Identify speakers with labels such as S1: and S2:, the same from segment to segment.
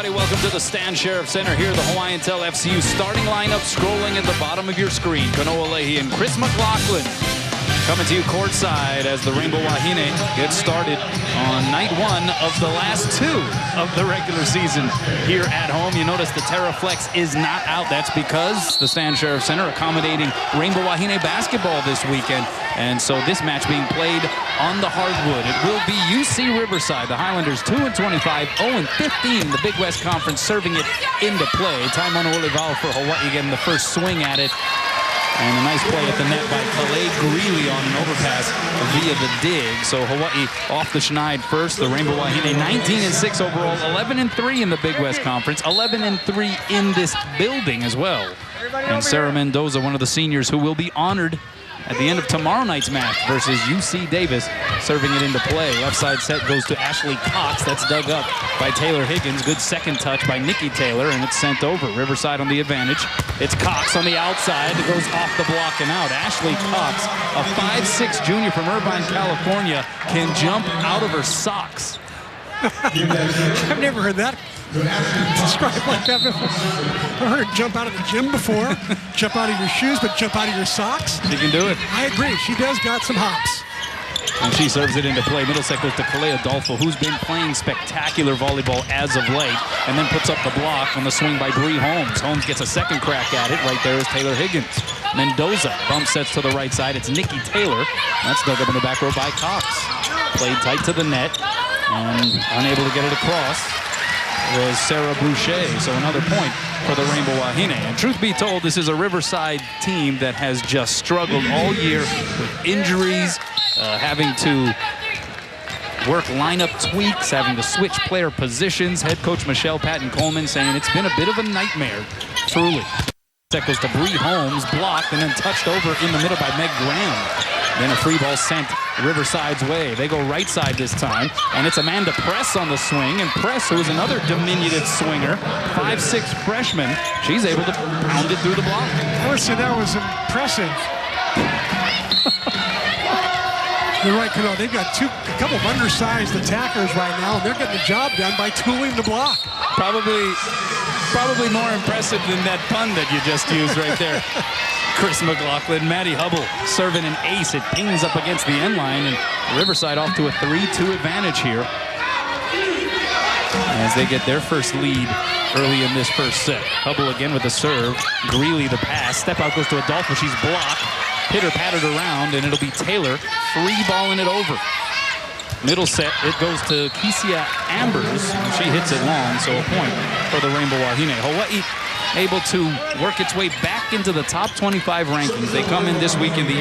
S1: everybody. Welcome to the Stan Sheriff Center here at the Hawaiian Tel FCU starting lineup scrolling at the bottom of your screen. Kanoa Leahy and Chris McLaughlin coming to you courtside as the Rainbow Wahine gets started on night one of the last two of the regular season here at home. You notice the Terraflex is not out. That's because the Stan Sheriff Center accommodating Rainbow Wahine basketball this weekend. And so this match being played on the hardwood. It will be UC Riverside. The Highlanders 2-25, 0-15. The Big West Conference serving it into play. Taimano Olivao for Hawaii getting the first swing at it. And a nice play at the net by Kalei Greeley on an overpass via the dig. So Hawaii off the schneid first. The Rainbow Wahine 19-6 overall, 11-3 in the Big West Conference, 11-3 in this building as well. And Sarah Mendoza, one of the seniors who will be honored at the end of tomorrow night's match versus UC Davis, serving it into play. Left side set goes to Ashley Cox. That's dug up by Taylor Higgins. Good second touch by Nikki Taylor, and it's sent over. Riverside on the advantage. It's Cox on the outside. It goes off the block and out. Ashley Cox, a 5'6" junior from Irvine, California, can jump out of her socks.
S2: I've never heard that described like that before. I've heard jump out of the gym before, jump out of your shoes, but jump out of your socks.
S1: She can do it.
S2: I agree. She does got some hops.
S1: And she serves it into play. Middle set goes to Kalea Adolfo, who's been playing spectacular volleyball as of late, and then puts up the block on the swing by Bree Holmes. Holmes gets a second crack at it. Right there is Taylor Higgins. Mendoza bump sets to the right side. It's Nikki Taylor. That's dug up in the back row by Cox. Played tight to the net and unable to get it across was Sarah Boucher. So another point for the Rainbow Wahine. And truth be told, this is a Riverside team that has just struggled all year with injuries, having to work lineup tweaks, having to switch player positions. Head coach Michelle Patton-Coleman saying it's been a bit of a nightmare, truly. That goes to Bree Holmes, blocked and then touched over in the middle by Meg Graham. Then a free ball sent Riverside's way. They go right side this time, and it's Amanda Press on the swing. And Press, who is another diminutive swinger, 5'6" freshman, she's able to pound it through the block.
S2: I would say that was impressive. You're right, Kano. They've got a couple of undersized attackers right now, and they're getting the job done by tooling the block.
S1: Probably more impressive than that pun that you just used right there. Chris McLaughlin, Maddie Hubble serving an ace. It pings up against the end line, and Riverside off to a 3-2 advantage here as they get their first lead early in this first set. Hubble again with the serve. Greeley the pass. Step out goes to Adolfo. She's blocked. Pitter-pattered around, and it'll be Taylor free balling it over. Middle set, it goes to Kesia Ambers, and she hits it long, so a point for the Rainbow Wahine. Hawaii able to work its way back into the top 25 rankings. They come in this week in the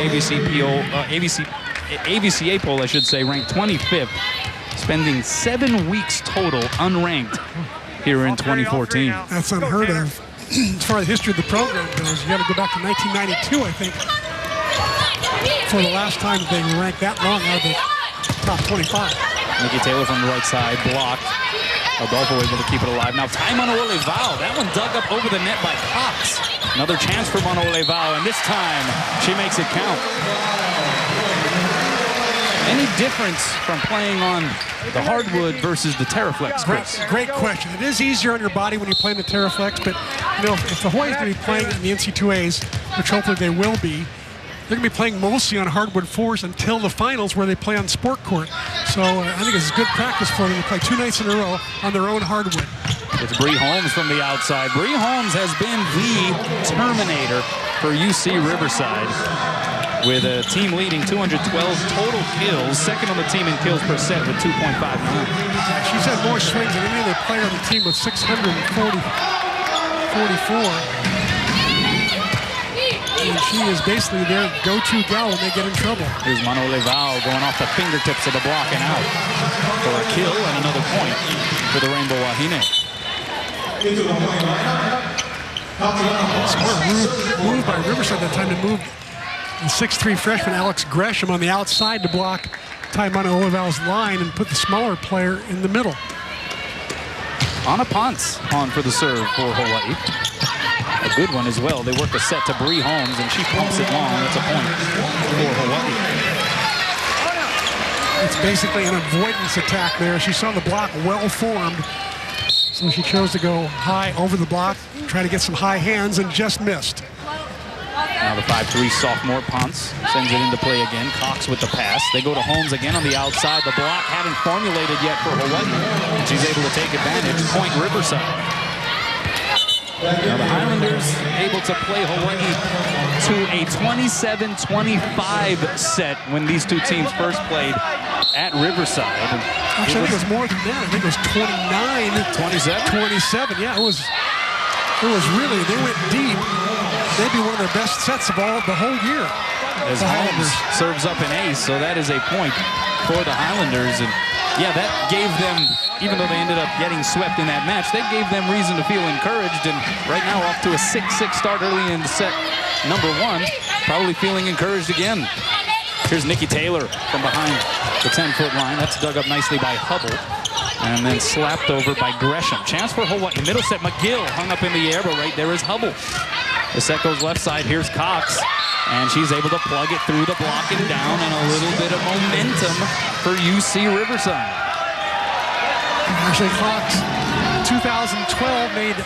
S1: AVCA poll, I should say, ranked 25th, spending 7 weeks total unranked here in 2014.
S2: That's unheard of. As far as the history of the program goes, you got to go back to 1992, I think, for the last time they were ranked that long out of the top 25.
S1: Nikki Taylor from the right side, blocked. Adolfo able to keep it alive. Now Taimano Olivao, that one dug up over the net by Cox. Another chance for Mano Olivao, and this time she makes it count. Any difference from playing on the hardwood versus the Terraflex, Chris?
S2: Great question. It is easier on your body when you play in the Terraflex, but you know, if the Hawaii's going to be playing in the NC2As, which hopefully they will be, they're going to be playing mostly on hardwood floors until the finals where they play on sport court. So I think it's good practice for them to play 2 nights in a row on their own hardwood.
S1: It's Bree Holmes from the outside. Bree Holmes has been the Terminator for UC Riverside with a team leading 212 total kills, second on the team in kills per set with 2.59.
S2: She's had more swings than any other player on the team with 644. And she is basically their go-to gal when they get in trouble.
S1: Here's Mano Olivao going off the fingertips of the block and out for a kill and another point for the Rainbow Wahine.
S2: Smart move by Riverside that time to move the 6'3" freshman Alex Gresham on the outside to block Taimano Olivao's line and put the smaller player in the middle.
S1: Anna Ponce on for the serve for Hawaii. A good one as well. They work a set to Bree Holmes, and she pumps it long. That's a point for Hawaii.
S2: It's basically an avoidance attack there. She saw the block well formed. So she chose to go high over the block, try to get some high hands, and just missed.
S1: Now the 5'3" sophomore Ponce sends it into play again. Cox with the pass. They go to Holmes again on the outside. The block hadn't formulated yet for Hawaii, and she's able to take advantage. Point Riverside. Now the Highlanders able to play Hawaii to a 27-25 set when these two teams first played at Riverside.
S2: Actually, I think it was more than that. I think it was 29-27. Yeah, it was really, they went deep. Maybe one of their best sets of the whole year.
S1: As Holmes serves up an ace, so that is a point for the Highlanders. And yeah, that gave them, even though they ended up getting swept in that match, that gave them reason to feel encouraged. And right now off to a 6-6 start early in set number 1, probably feeling encouraged again. Here's Nikki Taylor from behind the 10-foot line. That's dug up nicely by Hubble. And then slapped over by Gresham. Chance for Hawaii. Middle set, McGill hung up in the air, but right there is Hubble. The set goes left side. Here's Cox. And she's able to plug it through the block and down, and a little bit of momentum for UC Riverside.
S2: Ashley Cox, 2012, made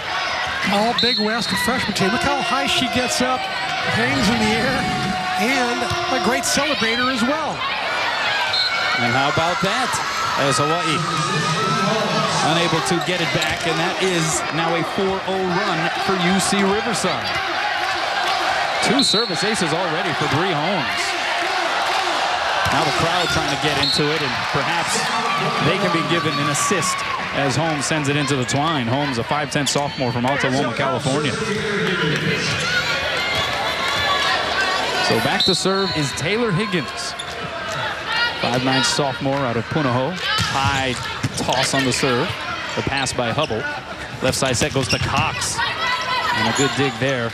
S2: all Big West freshman team. Look how high she gets up, hangs in the air, and a great celebrator as well.
S1: And how about that? As Hawaii unable to get it back, and that is now a 4-0 run for UC Riverside. 2 service aces already for Bree Holmes. Now the crowd trying to get into it, and perhaps they can be given an assist as Holmes sends it into the twine. Holmes, a 5'10" sophomore from Alta Loma, California. So back to serve is Taylor Higgins. 5'9" sophomore out of Punahou. High toss on the serve. The pass by Hubble. Left side set goes to Cox. And a good dig there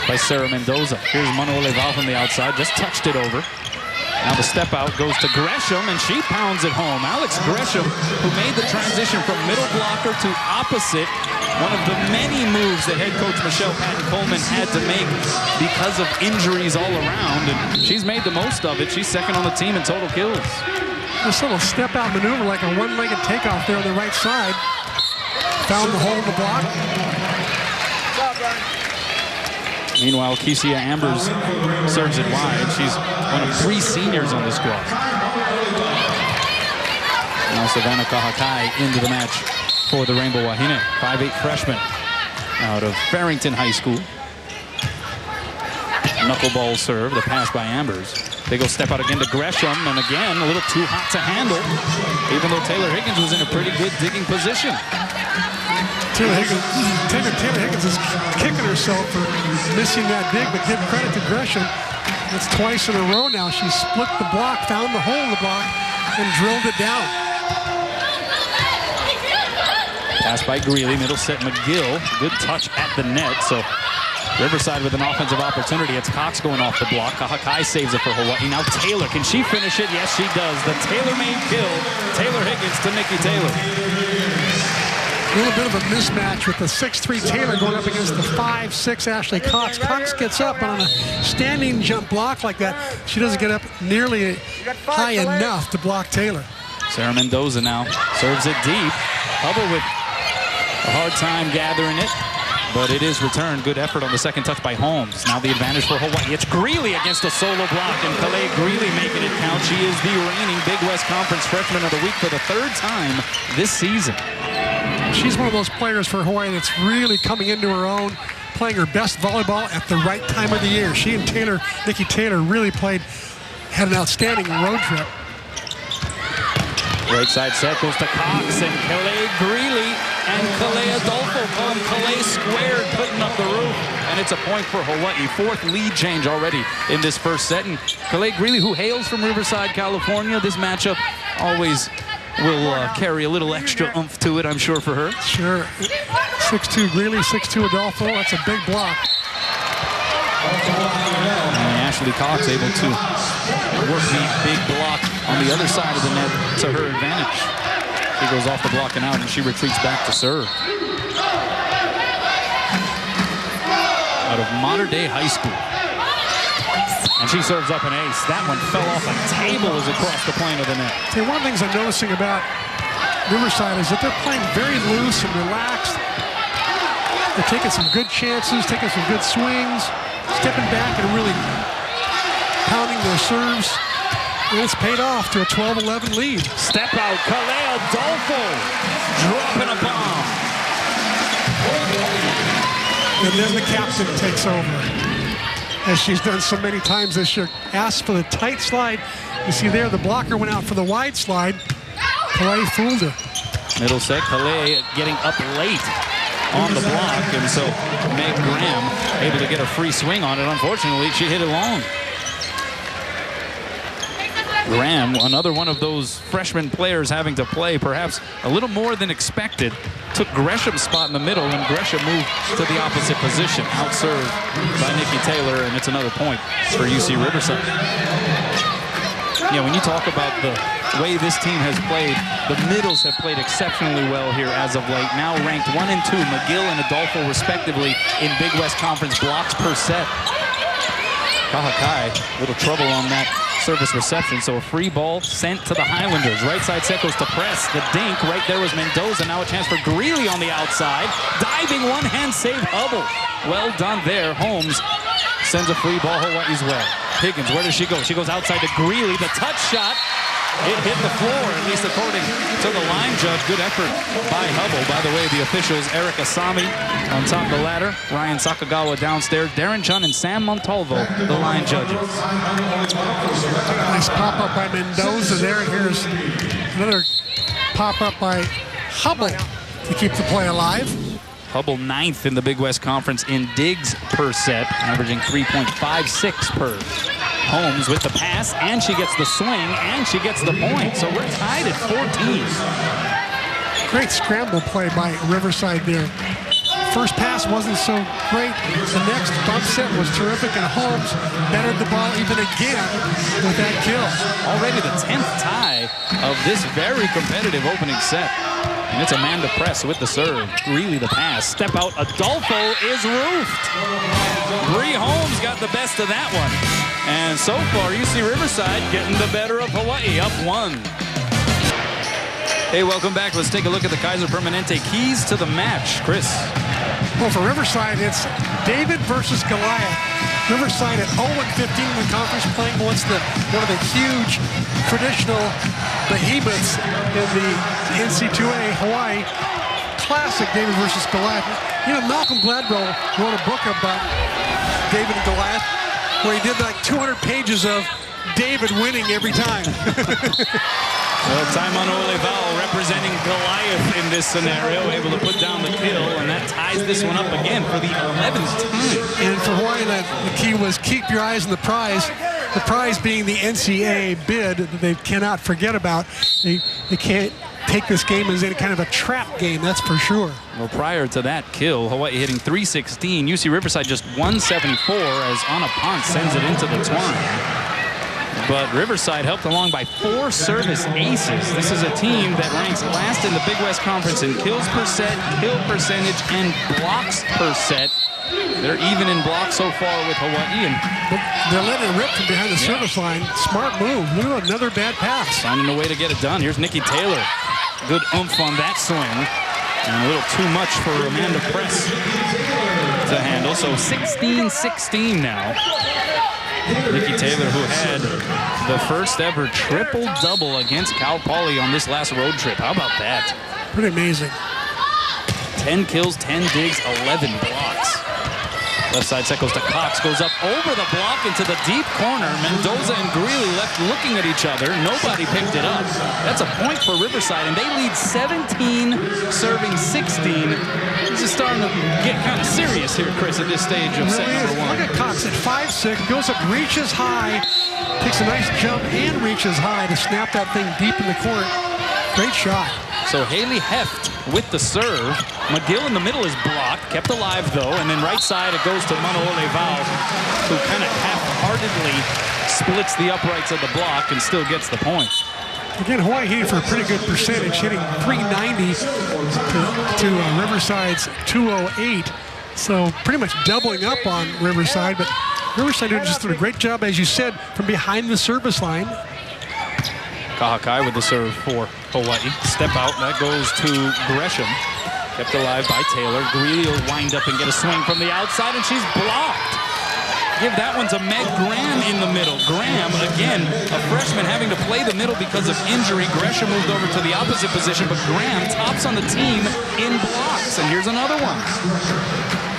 S1: by Sarah Mendoza. Here's Manuel Val from the outside. Just touched it over. Now the step out goes to Gresham, and she pounds it home. Alex Gresham, who made the transition from middle blocker to opposite. One of the many moves that head coach Michelle Patton-Coleman had to make because of injuries all around, and she's made the most of it. She's second on the team in total kills.
S2: This little step-out maneuver, like a one-legged takeoff there on the right side. Found the hole in the block.
S1: Meanwhile, Kesia Ambers serves it wide. She's one of 3 seniors on the squad. Now Savannah Kahakai into the match for the Rainbow Wahine. 5'8" freshman out of Farrington High School. Knuckleball serve, the pass by Ambers. They go step out again to Gresham, and again, a little too hot to handle, even though Taylor Higgins was in a pretty good digging position.
S2: Taylor Higgins is kicking herself for missing that dig, but give credit to Gresham. It's twice in a row now. She split the block, found the hole in the block, and drilled it down.
S1: Pass by Greeley, middle set McGill. Good touch at the net, so Riverside with an offensive opportunity. It's Cox going off the block. Kahakai saves it for Hawaii. Now Taylor, can she finish it? Yes, she does. The tailor-made kill. Taylor Higgins to Nikki Taylor.
S2: A little bit of a mismatch with the 6'3" Taylor going up against the 5'6" Ashley Cox. Cox gets up, but on a standing jump block like that, she doesn't get up nearly high enough to block Taylor.
S1: Sarah Mendoza now serves it deep. Hubble with a hard time gathering it, but it is returned. Good effort on the second touch by Holmes. Now the advantage for Hawaii. It's Greeley against a solo block, and Calais Greeley making it count. She is the reigning Big West Conference Freshman of the Week for the 3rd time this season.
S2: She's one of those players for Hawaii that's really coming into her own, playing her best volleyball at the right time of the year. She and Taylor, Nikki Taylor, really had an outstanding road trip.
S1: Right side set goes to Cox and Calais Greeley and Calais Adolfo. Call him Calais squared, putting up the roof. And it's a point for Hawaii. 4th lead change already in this first set. And Calais Greeley, who hails from Riverside, California, this matchup always will carry a little extra oomph to it, I'm sure, for her.
S2: Sure. 6'2" Greeley, 6'2" Adolfo. That's a big block.
S1: And Ashley Cox able to work the big block on the other side of the net to her advantage. She goes off the block and out, and she retreats back to serve. Out of Modern Day High School. And she serves up an ace. That one fell off a table as it crossed the plane of the net.
S2: See, one of the things I'm noticing about Riverside is that they're playing very loose and relaxed. They're taking some good chances, taking some good swings, stepping back and really pounding their serves. And it's paid off to a 12-11 lead.
S1: Step out, Calais Adolfo dropping a bomb.
S2: And then the captain takes over, as she's done so many times this year. Asks for the tight slide. You see there, the blocker went out for the wide slide. Calais fooled her.
S1: Middle set, Calais getting up late on the block, and so Meg Graham able to get a free swing on it. Unfortunately, she hit it long. Graham, another one of those freshman players having to play perhaps a little more than expected, took Gresham's spot in the middle, and Gresham moved to the opposite position, outserved by Nikki Taylor, and it's another point for UC Riverside. Yeah, when you talk about the way this team has played, the middles have played exceptionally well here as of late. Now ranked 1 and 2, McGill and Adolfo respectively in Big West Conference blocks per set. Kahakai, little trouble on that service reception, so a free ball sent to the Highlanders. Right side set goes to press. The dink, right there was Mendoza. Now a chance for Greeley on the outside. Diving one-hand save, Hubble. Well done there. Holmes sends a free ball Hawaii's way. Higgins, where does she go? She goes outside to Greeley. The touch shot. It hit the floor, at least according to the line judge. Good effort by Hubble. By the way, the officials, Eric Asami on top of the ladder, Ryan Sakagawa downstairs, Darren Chun and Sam Montalvo, the line judges.
S2: Nice pop-up by Mendoza there. Here's another pop-up by Hubble to keep the play alive.
S1: Hubble 9th in the Big West Conference in digs per set, averaging 3.56 per. Holmes with the pass, and she gets the swing, and she gets the point. So we're tied at 14.
S2: Great scramble play by Riverside there. First pass wasn't so great. The next bump set was terrific, and Holmes bettered the ball even again with that kill.
S1: Already the 10th tie of this very competitive opening set. And it's Amanda Press with the serve. Greeley the pass. Step out. Adolfo is roofed. Bree Holmes got the best of that one. And so far, UC Riverside getting the better of Hawaii, up 1. Hey, welcome back. Let's take a look at the Kaiser Permanente keys to the match. Chris.
S2: Well, for Riverside, it's David versus Goliath. Riverside at 0-15 in the conference, playing against one of the huge traditional behemoths in the NC2A Hawaii. Classic David versus Goliath. You know, Malcolm Gladwell wrote a book about David and Goliath, where he did like 200 pages of David winning every time.
S1: Well, Taimano Oleval representing Goliath in this scenario, able to put down the kill, and that ties this one up again for the 11th time.
S2: And for Hawaii, the key was keep your eyes on the prize. The prize being the NCAA bid that they cannot forget about. They can't take this game as any kind of a trap game, that's for sure.
S1: Well, prior to that kill, Hawaii hitting 316. UC Riverside just 174 as Anna Ponce sends it into the twine. But Riverside helped along by 4 service aces. This is a team that ranks last in the Big West Conference in kills per set, kill percentage, and blocks per set. They're even in blocks so far with Hawaii. And
S2: they're letting it rip from behind the service line. Smart move. Look at another bad pass.
S1: Finding a way to get it done. Here's Nikki Taylor. Good oomph on that swing. And a little too much for Amanda Press to handle. So 16-16 now. Nikki Taylor, who had the first ever triple-double against Cal Poly on this last road trip. How about that?
S2: Pretty amazing.
S1: 10 kills, 10 digs, 11 blocks. Left side set goes to Cox, goes up over the block into the deep corner. Mendoza and Greeley left looking at each other. Nobody picked it up. That's a point for Riverside, and they lead 17, serving 16. This is starting to get kind of serious here, Chris, at this stage of set number 1.
S2: Look at Cox at 5'6", goes up, reaches high, takes a nice jump and reaches high to snap that thing deep in the court. Great shot. So
S1: Haley Heft with the serve. McGill in the middle is blocked, kept alive though, and then right side it goes to Mano Oleval, who kind of half-heartedly splits the uprights of the block and still gets the point. Again, Hawaii hitting for a pretty good percentage, hitting 390 to Riverside's 208. So pretty much doubling up on Riverside, but Riverside just did a great job, as you said, from behind the service line. Kahakai with the serve for Hawaii. Step out, that goes to Gresham. Kept alive by Taylor. Greeley will wind up and get a swing from the outside, and she's blocked. Give that one to Meg Graham in the middle. Graham, again, a freshman having to play the middle because of injury. Gresham moved over to the opposite position, but Graham tops on the team in blocks. And here's another one.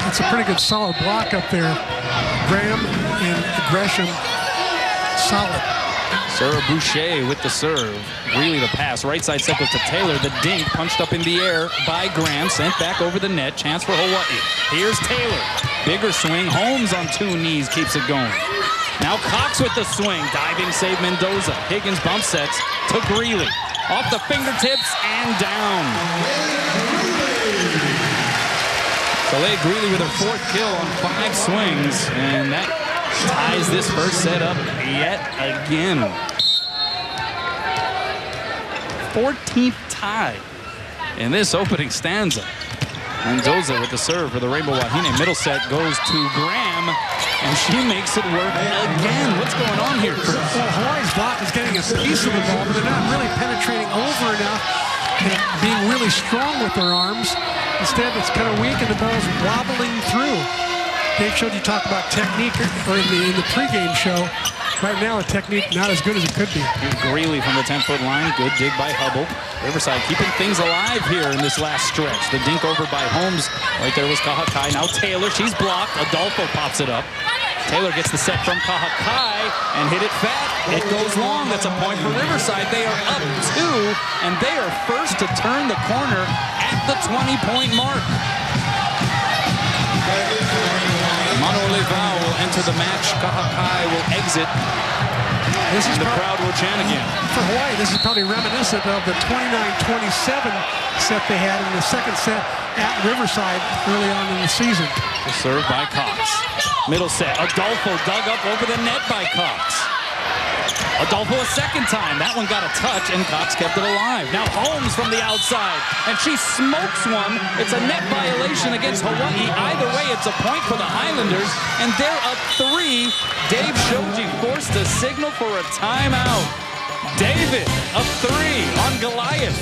S2: That's a pretty good solid block up there. Graham and Gresham, solid.
S1: Sarah Boucher with the serve. Greeley the pass. Right side set goes to Taylor. The dink punched up in the air by Graham. Sent back over the net. Chance for Hawaii. Here's Taylor. Bigger swing. Holmes on 2 knees keeps it going. Now Cox with the swing. Diving save Mendoza. Higgins bump sets to Greeley. Off the fingertips and down. Soleil Greeley with her 4th kill on 5 swings. And that ties this first set up yet again. 14th tie in this opening stanza. Mendoza with the serve for the Rainbow Wahine. Middle set goes to Graham, and she makes it work again. What's going on here, Chris?
S2: Well, Hawaii's block is getting a piece of the ball, but they're not really penetrating over enough and being really strong with their arms. Instead, it's kind of weak, and the ball's wobbling through. Dave showed you talk about technique or in the pregame show. Right now, the technique not as good as it could be.
S1: Here's Greeley from the 10-foot line. Good dig by Hubble. Riverside keeping things alive here in this last stretch. The dink over by Holmes. Right there was Kahakai. Now Taylor, she's blocked. Adolfo pops it up. Taylor gets the set from Kahakai and hit it fat. It goes long. That's a point for Riverside. They are up 2, and they are first to turn the corner at the 20-point mark. Manuel Levau will enter the match. Kahakai will exit. The crowd will chant again.
S2: For Hawaii, this is probably reminiscent of the 29-27 set they had in the second set at Riverside early on in the season.
S1: The serve by Cox. Middle set. Adolfo dug up over the net by Cox. Adolfo a second time. That one got a touch, and Cox kept it alive. Now Holmes from the outside, and she smokes one. It's a net violation against Hawaii. Either way, it's a point for the Highlanders, and they're up 3. Dave Shoji forced to signal for a timeout. David up 3 on Goliath.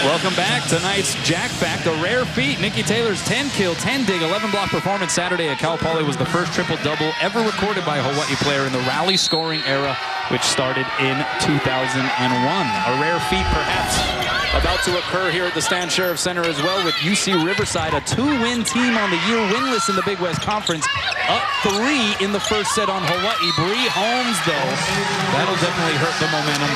S1: Welcome back. Tonight's Jack Fact, a rare feat. Nikki Taylor's 10-kill, 10-dig, 11-block performance Saturday at Cal Poly was the first triple-double ever recorded by a Hawaii player in the rally scoring era, which started in 2001. A rare feat, perhaps, about to occur here at the Stan Sheriff Center as well, with UC Riverside, a 2-win team on the year, winless in the Big West Conference, up 3 in the first set on Hawaii. Bree Holmes, though, that'll definitely hurt the momentum,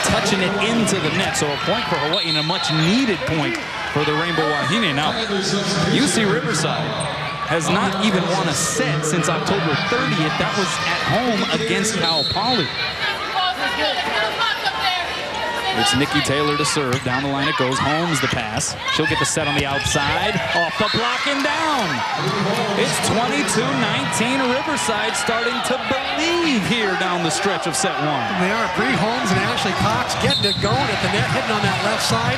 S1: touching it into the net. So a point for Hawaii and a much-needed point for the Rainbow Wahine. Now, UC Riverside has not even won a set since October 30th. That was at home against Cal Poly. It's Nikki Taylor to serve. Down the line it goes. Holmes the pass. She'll get the set on the outside. Off the block and down. It's 22-19. Riverside starting to believe here down the stretch of set 1.
S2: They are. Bree Holmes and Ashley Cox getting it going at the net, hitting on that left side.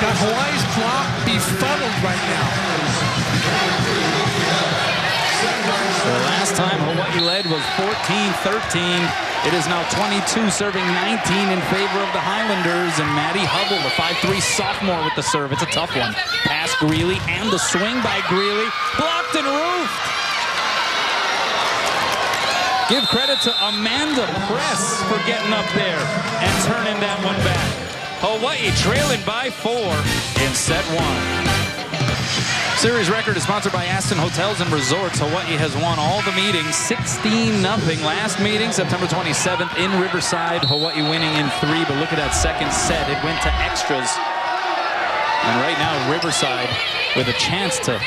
S2: Got Hawaii's block befuddled right now.
S1: The last time Hawaii led was 14-13. It is now 22 serving 19 in favor of the Highlanders, and Maddie Hubble, the 5'3" sophomore with the serve. It's a tough one. Pass Greeley and the swing by Greeley. Blocked and roofed. Give credit to Amanda Press for getting up there and turning that one back. Hawaii trailing by 4 in set 1. Series record is sponsored by Aston Hotels and Resorts. Hawaii has won all the meetings 16-0. Last meeting, September 27th in Riverside. Hawaii winning in 3, but look at that second set. It went to extras. And right now, Riverside with a chance to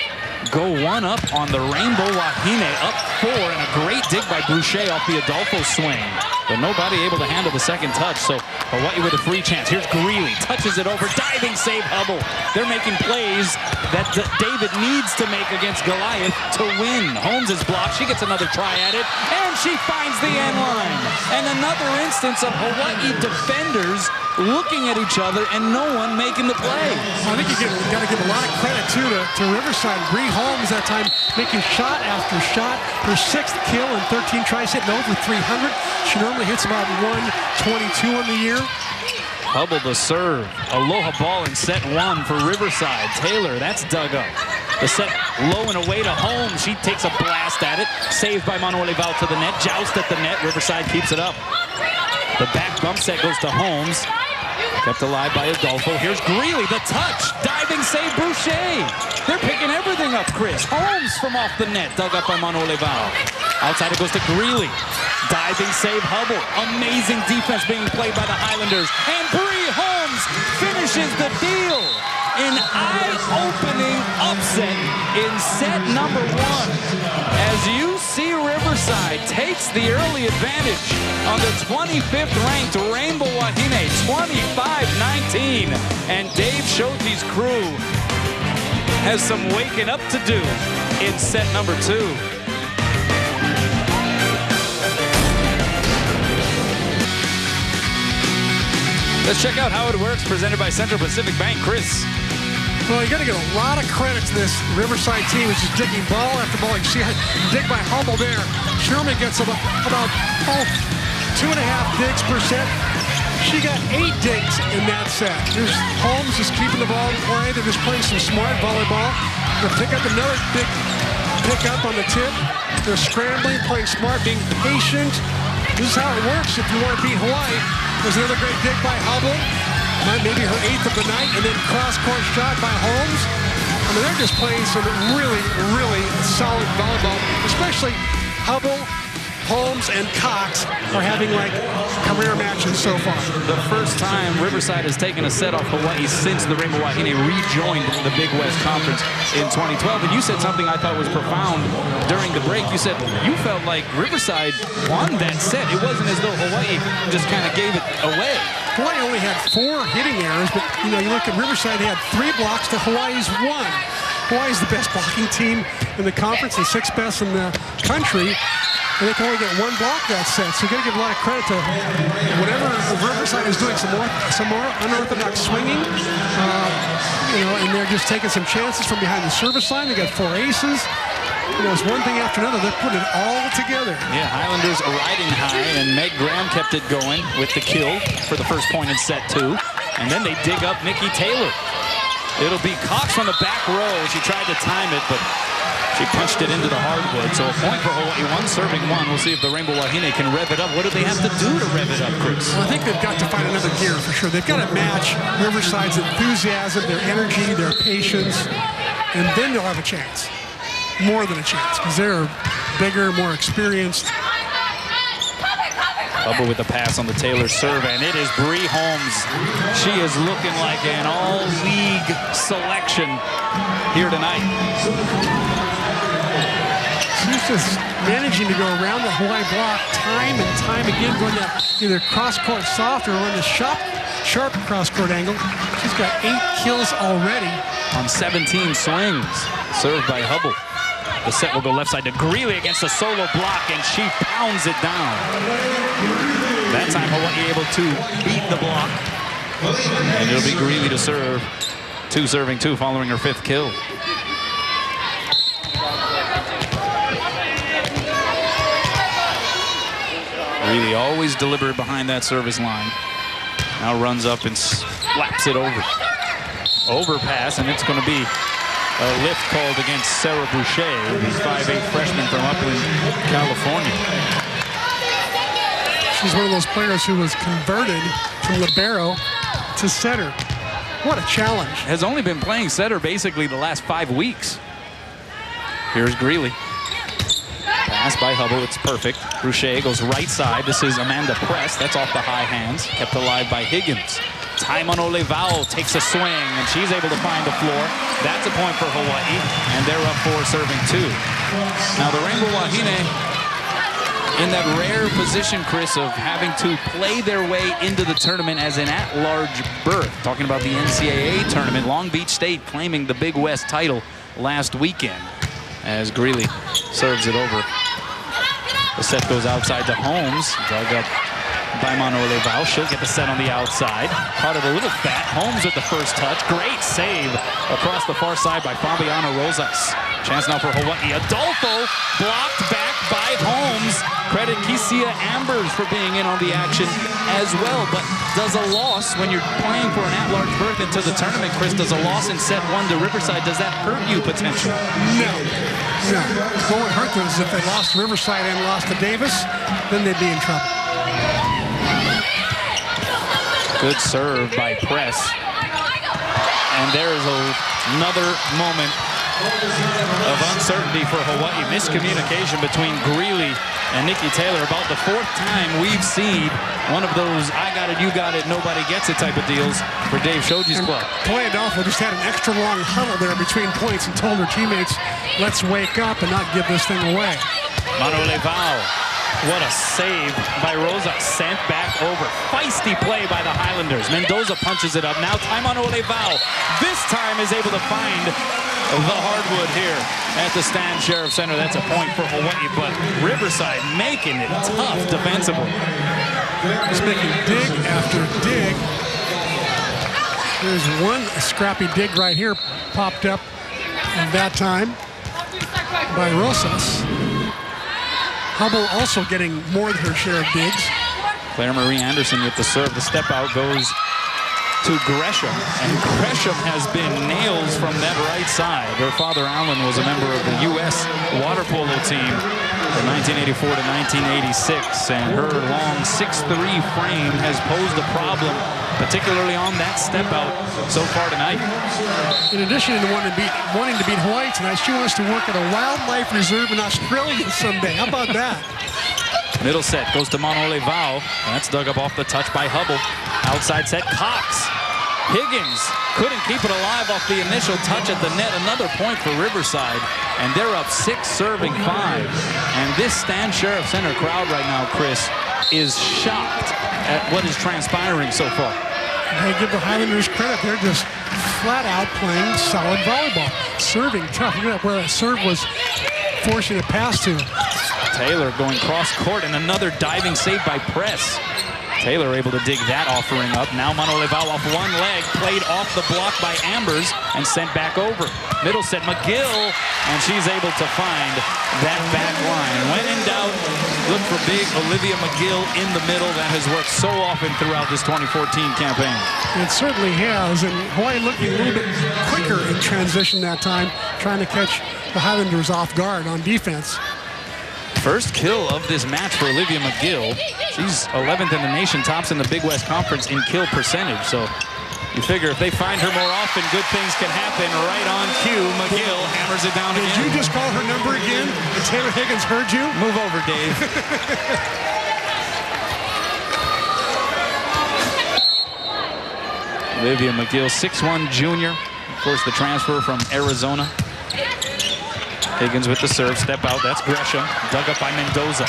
S1: go 1 up on the Rainbow Wahine, up 4, and a great dig by Boucher off the Adolfo swing. But nobody able to handle the second touch, so Hawaii with a free chance. Here's Greeley, touches it over, diving save Hubble. They're making plays that David needs to make against Goliath to win. Holmes is blocked, she gets another try at it, and she finds the end line. And another instance of Hawaii defenders looking at each other and no one making the play.
S2: I think you got to give a lot of credit too to Riverside. Bree Holmes that time making shot after shot. Her 6th kill and 13 tries, hitting over 300. She normally normally hits about 122 on the year.
S1: Hubble the serve. Aloha ball in set 1 for Riverside. Taylor, that's dug up. The set low and away to Holmes. She takes a blast at it. Saved by Manuel Val to the net. Joust at the net. Riverside keeps it up. The back bump set goes to Holmes. Kept alive by Adolfo. Here's Greeley, the touch. Diving save, Boucher. They're picking everything up, Chris. Holmes from off the net. Dug up by Manuel Val. Outside it goes to Greeley. Diving save, Hubble. Amazing defense being played by the Highlanders. And Bree Holmes finishes the deal. An eye-opening upset in set number 1. As UC Riverside takes the early advantage on the 25th ranked Rainbow Wahine, 25-19. And Dave Shote's crew has some waking up to do in set number 2. Let's check out how it works, presented by Central Pacific Bank. Chris.
S2: Well, you got to give a lot of credit to this Riverside team, which is digging ball after ball. You see a dig by Hubble there. Sherman gets about 2.5 digs per set. She got 8 digs in that set. There's Holmes just keeping the ball in play. They're just playing some smart volleyball. They'll pick up another big pickup on the tip. They're scrambling, playing smart, being patient. This is how it works if you want to beat Hawaii. There's another great dig by Hubble. Maybe her 8th of the night, and then cross-court shot by Holmes. I mean, they're just playing some really, really solid volleyball, especially Hubble, Holmes, and Cox are having, like, career matches so far.
S1: The first time Riverside has taken a set off Hawaii since the Rainbow Wahine rejoined the Big West Conference in 2012. And you said something I thought was profound during the break. You said you felt like Riverside won that set. It wasn't as though Hawaii just kind of gave it away.
S2: Hawaii only had 4 hitting errors, but you look at Riverside, they had 3 blocks to Hawaii's 1. Hawaii's the best blocking team in the conference, the 6th best in the country, and they can only get 1 block that set. So you got to give a lot of credit to whatever Riverside is doing, some more unorthodox swinging, and they're just taking some chances from behind the service line. They got 4 aces. It's one thing after another. They're putting it all together.
S1: Yeah, Highlanders are riding high, and Meg Graham kept it going with the kill for the first point in set 2. And then they dig up Nikki Taylor. It'll be Cox on the back row. She tried to time it, but she punched it into the hardwood. So a point for Hawaii, 1 serving 1. We'll see if the Rainbow Wahine can rev it up. What do they have to do to rev it up, Chris?
S2: Well, I think they've got to find another gear for sure. They've got to match Riverside's enthusiasm, their energy, their patience, and then they'll have a chance. More than a chance, because they're bigger, more experienced.
S1: Hubble with the pass on the Taylor serve, and it is Bree Holmes. She is looking like an all-league selection here tonight.
S2: She's just managing to go around the Hawaii block time and time again, going to either cross-court soft or on the sharp cross-court angle. She's got 8 kills already.
S1: On 17 swings, served by Hubble. The set will go left side to Greeley against a solo block, and she pounds it down. That time Hawaii able to beat the block. And it'll be Greeley to serve. 2 serving 2 following her 5th kill. Greeley always deliberate behind that service line. Now runs up and slaps it over. Overpass, and it's going to be a lift called against Sarah Boucher, the 5'8" freshman from Upland, California.
S2: She's one of those players who was converted from libero to setter. What a challenge.
S1: Has only been playing setter basically the last 5 weeks. Here's Greeley. Pass by Hubble, it's perfect. Boucher goes right side. This is Amanda Press. That's off the high hands. Kept alive by Higgins. Taimon Olevao takes a swing, and she's able to find the floor. That's a point for Hawaii, and they're up 4 serving 2. Now the Rainbow Wahine in that rare position, Chris, of having to play their way into the tournament as an at-large berth. Talking about the NCAA tournament, Long Beach State claiming the Big West title last weekend as Greeley serves it over. The set goes outside to Holmes, dug up by Manuel Val. She'll get the set on the outside. Caught it a little fat. Holmes with the first touch. Great save across the far side by Fabiana Rosas. Chance now for Hawaii. Adolfo blocked back by Holmes. Credit Kisia Ambers for being in on the action as well. But does a loss, when you're playing for an at-large berth into the tournament, Chris, does a loss in set 1 to Riverside, does that hurt you potentially?
S2: No. What would hurt them is if they lost to Riverside and lost to Davis, then they'd be in trouble.
S1: Good serve by Press. And there is another moment of uncertainty for Hawaii. Miscommunication between Greeley and Nikki Taylor. About the 4th time we've seen one of those I got it, you got it, nobody gets it type of deals for Dave Shoji's club.
S2: Adolfo just had an extra long huddle there between points and told their teammates, let's wake up and not give this thing away.
S1: Mano Levao. What a save by Rosa. Sent back over. Feisty play by the Highlanders. Mendoza punches it up. Now Taimano Levao this time is able to find the hardwood here at the Stan Sheriff Center. That's a point for Hawaii, but Riverside making it tough defensively.
S2: Just making dig after dig. There's one scrappy dig right here popped up at that time by Rosas. Hubble also getting more than her share of digs.
S1: Claire Marie Anderson with the serve. The step out goes to Gresham, and Gresham has been nails from that right side. Her father, Alan, was a member of the U.S. water polo team from 1984 to 1986, and her long 6'3" frame has posed a problem, particularly on that step out so far tonight.
S2: In addition to wanting to beat Hawaii tonight, she wants to work at a wildlife reserve in Australia someday. How about that?
S1: Middle set goes to Mano Levao. That's dug up off the touch by Hubble. Outside set, Cox. Higgins couldn't keep it alive off the initial touch at the net. Another point for Riverside, and they're up 6, serving 5. And this Stan Sheriff Center crowd right now, Chris, is shocked at what is transpiring so far.
S2: I give the Highlanders credit. They're just flat out playing solid volleyball. Serving tough. Look at where that serve was forcing a pass to.
S1: Taylor going cross court, and another diving save by Press. Taylor able to dig that offering up. Now Mano Levao off one leg, played off the block by Ambers and sent back over. Middle set, McGill, and she's able to find that back line. When in doubt, look for big Olivia McGill in the middle. That has worked so often throughout this 2014 campaign.
S2: It certainly has, and Hawaii looking a little bit quicker in transition that time, trying to catch the Highlanders off guard on defense.
S1: First kill of this match for Olivia McGill. She's 11th in the nation, tops in the Big West Conference in kill percentage. So you figure if they find her more often, good things can happen. Right on cue, McGill hammers it down again.
S2: Did you just call her number again? And Taylor Higgins heard you?
S1: Move over, Dave. Olivia McGill, 6'1" junior. Of course, the transfer from Arizona. Higgins with the serve, step out, that's Gresham. Dug up by Mendoza.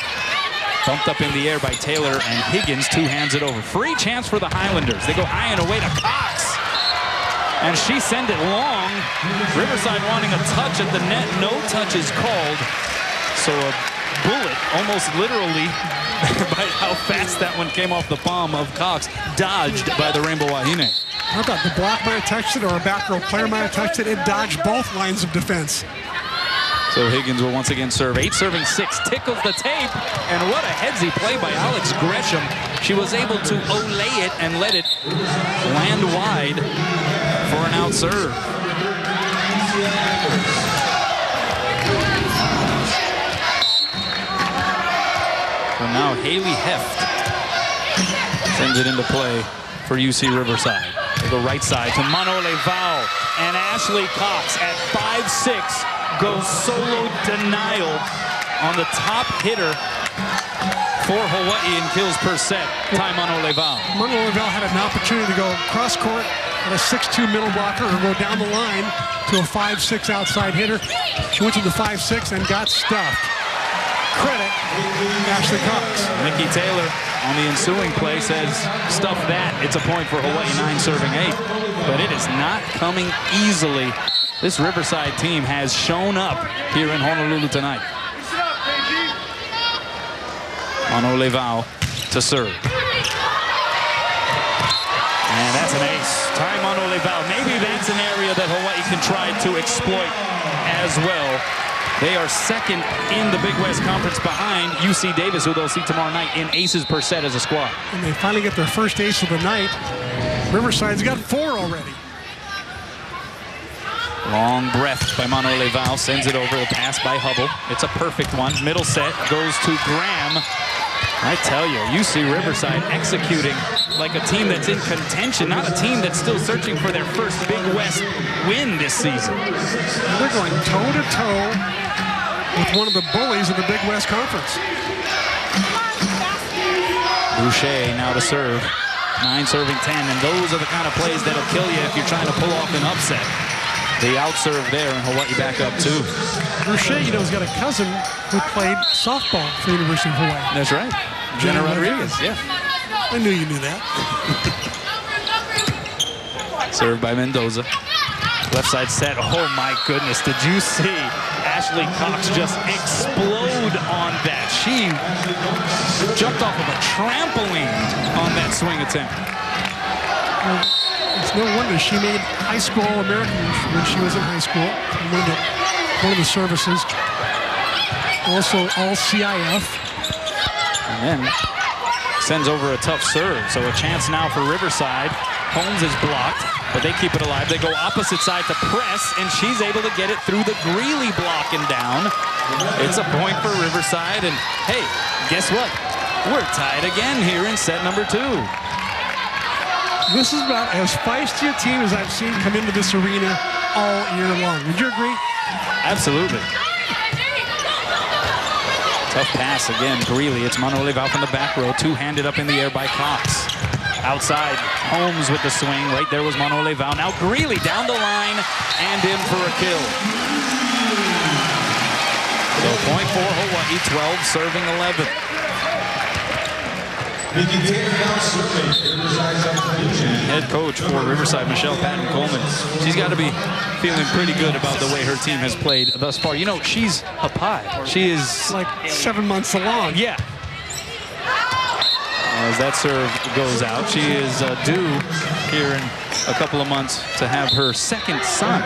S1: Bumped up in the air by Taylor, and Higgins two-hands it over. Free chance for the Highlanders. They go high and away to Cox. And she sent it long. Riverside wanting a touch at the net. No touch is called. So a bullet, almost literally, by how fast that one came off the palm of Cox, dodged by the Rainbow Wahine.
S2: I thought the block might have touched it or a back row player might have touched it. It dodged both lines of defense.
S1: So Higgins will once again serve. 8 serving 6, tickles the tape, and what a headsy play by Alex Gresham. She was able to olay it and let it land wide for an out serve. So now Haley Heft sends it into play for UC Riverside. They go right side to Mano Levao, and Ashley Cox at 5'6". Goes solo denial on the top hitter for Hawaii in kills per set, Taimano Levao.
S2: Mano Levao had an opportunity to go cross court at a 6'2" middle blocker or go down the line to a 5'6" outside hitter. She went to the 5'6" and got stuffed. Credit Ashley Cox.
S1: Nikki Taylor on the ensuing play says, stuff that. It's a point for Hawaii, 9 serving 8. But it is not coming easily. This Riverside team has shown up here in Honolulu tonight. Mano Levao to serve. And that's an ace. Taimano Levao. Maybe that's an area that Hawaii can try to exploit as well. They are second in the Big West Conference behind UC Davis, who they'll see tomorrow night in aces per set as a squad.
S2: And they finally get their first ace of the night. Riverside's got 4 already.
S1: Long breath by Manuel Leval, sends it over, the pass by Hubble. It's a perfect one. Middle set goes to Graham. I tell you, UC Riverside executing like a team that's in contention, not a team that's still searching for their first Big West win this season.
S2: They're going toe-to-toe with one of the bullies in the Big West Conference.
S1: Boucher now to serve. 9 serving 10, and those are the kind of plays that'll kill you if you're trying to pull off an upset. The outserve there, and Hawaii back up 2.
S2: Boucher, you know, has got a cousin who played softball for the University of Hawaii.
S1: That's right. Jenna Rodriguez, yeah.
S2: I knew you knew that.
S1: Served by Mendoza. Left side set. Oh my goodness, did you see Ashley Cox just explode on that? She jumped off of a trampoline on that swing attempt.
S2: Well, it's no wonder she made high school All-American when she was in high school. One of the services. Also All-CIF.
S1: And then sends over a tough serve. So a chance now for Riverside. Holmes is blocked, but they keep it alive. They go opposite side to press, and she's able to get it through the Greeley block and down. It's a point for Riverside, and hey, guess what? We're tied again here in set number 2.
S2: This is about as feisty a team as I've seen come into this arena all year long. Would you agree?
S1: Absolutely. Tough pass again, Greeley. It's Manuel Leval from the back row. 2-handed up in the air by Cox. Outside, Holmes with the swing. Right there was Manuel Leval. Now Greeley down the line and in for a kill. So point for Hawaii, 12 serving 11. Head coach for Riverside, Michelle Patton Coleman. She's got to be feeling pretty good about the way her team has played thus far. You know, she's a pie. She is
S2: like 7 months along.
S1: Yeah. As that serve goes out, she is due here in a couple of months to have her second son.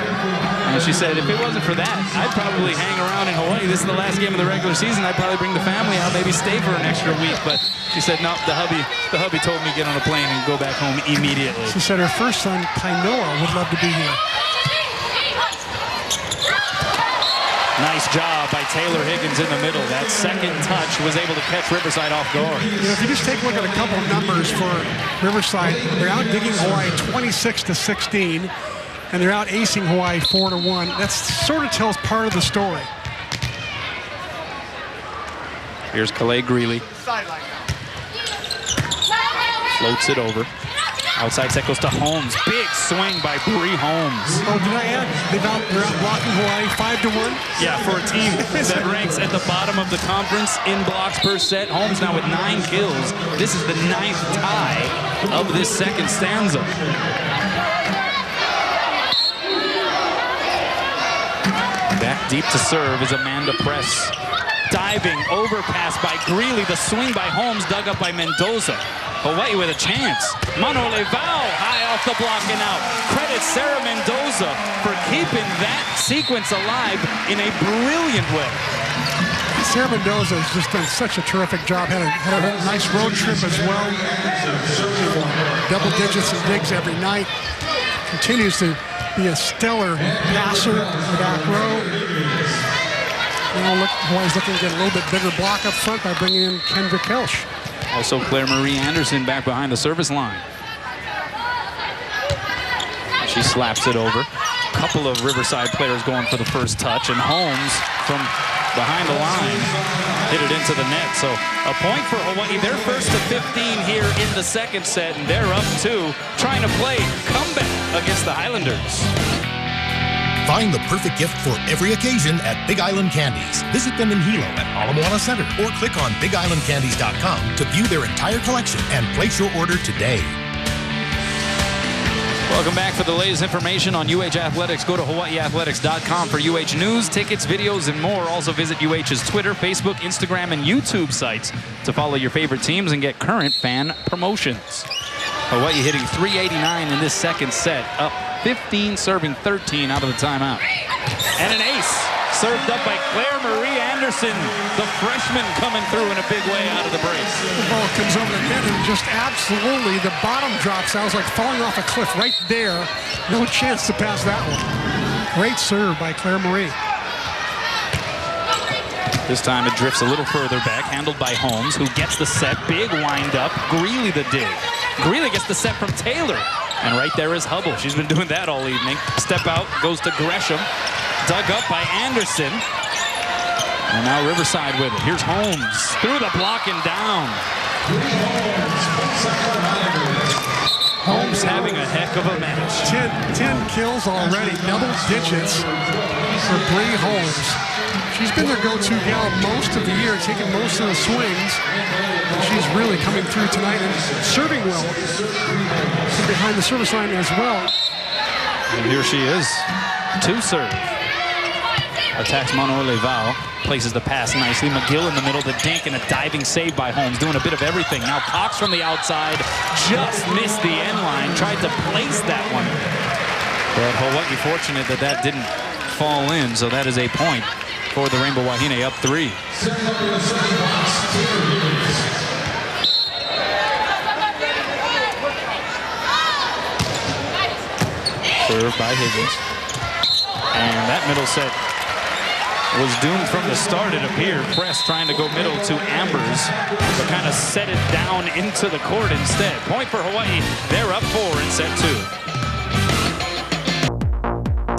S1: And she said, if it wasn't for that, I'd probably hang around in Hawaii. This is the last game of the regular season. I'd probably bring the family out, maybe stay for an extra week. But she said, no, the hubby told me get on a plane and go back home immediately.
S2: She said her first son, Kainoa, would love to be here.
S1: Nice job by Taylor Higgins in the middle. That second touch was able to catch Riverside off guard.
S2: You know, if you just take a look at a couple of numbers for Riverside, they're out digging Hawaii 26-16, and they're out acing Hawaii 4-1. That sort of tells part of the story.
S1: Here's Calais Greeley. Floats it over. Outside set goes to Holmes. Big swing by Bree Holmes.
S2: Oh, did I add? They're out blocking Hawaii 5-1?
S1: Yeah, for a team that ranks at the bottom of the conference in blocks per set. Holmes now with 9 kills. This is the 9th tie of this second stanza. Back deep to serve is Amanda Press. Diving overpass by Greeley. The swing by Holmes dug up by Mendoza. Hawaii with a chance. Manuel Leval high off the block and out. Credit Sarah Mendoza for keeping that sequence alive in a brilliant way.
S2: Sarah Mendoza has just done such a terrific job. Had a nice road trip as well. Double digits and digs every night. Continues to be a stellar passer in the back row. Now look, Hawaii's looking to get a little bit bigger block up front by bringing in Kendra Kelsch.
S1: Also Claire Marie Anderson back behind the service line. She slaps it over. A couple of Riverside players going for the first touch, and Holmes from behind the line hit it into the net. So a point for Hawaii. They're first to 15 here in the second set, and they're up 2, trying to play comeback against the Highlanders.
S3: Find the perfect gift for every occasion at Big Island Candies. Visit them in Hilo at Ala Moana Center or click on BigIslandCandies.com to view their entire collection and place your order today.
S1: Welcome back. For the latest information on UH Athletics, go to HawaiiAthletics.com for UH news, tickets, videos, and more. Also visit UH's Twitter, Facebook, Instagram, and YouTube sites to follow your favorite teams and get current fan promotions. Hawaii hitting .389 in this second set, up 15, serving 13 out of the timeout. And an ace Served up by Claire Marie Anderson, the freshman coming through in a big way out of the break.
S2: The ball comes over the net and just absolutely the bottom drops out. It was like falling off a cliff right there. No chance to pass that one. Great serve by Claire Marie.
S1: This time it drifts a little further back, handled by Holmes, who gets the set. Big wind up. Greeley the dig. Greeley gets the set from Taylor. And right there is Hubble. She's been doing that all evening. Step out, goes to Gresham. Dug up by Anderson. And now Riverside with it. Here's Holmes through the block and down. Holmes having a heck of a match.
S2: 10 kills already, double digits for Bree Holmes. She's been their go-to gal most of the year, taking most of the swings. And she's really coming through tonight and serving well from behind the service line as well.
S1: And here she is, 2 serve. Attacks Manuel Val, places the pass nicely. McGill in the middle, the dink and a diving save by Holmes, doing a bit of everything. Now Cox from the outside, just missed the end line, tried to place that one. But Hawaii fortunate that that didn't fall in, so that is a point for the Rainbow Wahine, up 3. Served by Higgins. And that middle set was doomed from the start, it appeared. Press trying to go middle to Ambers, but kind of set it down into the court instead. Point for Hawaii. They're up 4 in set 2.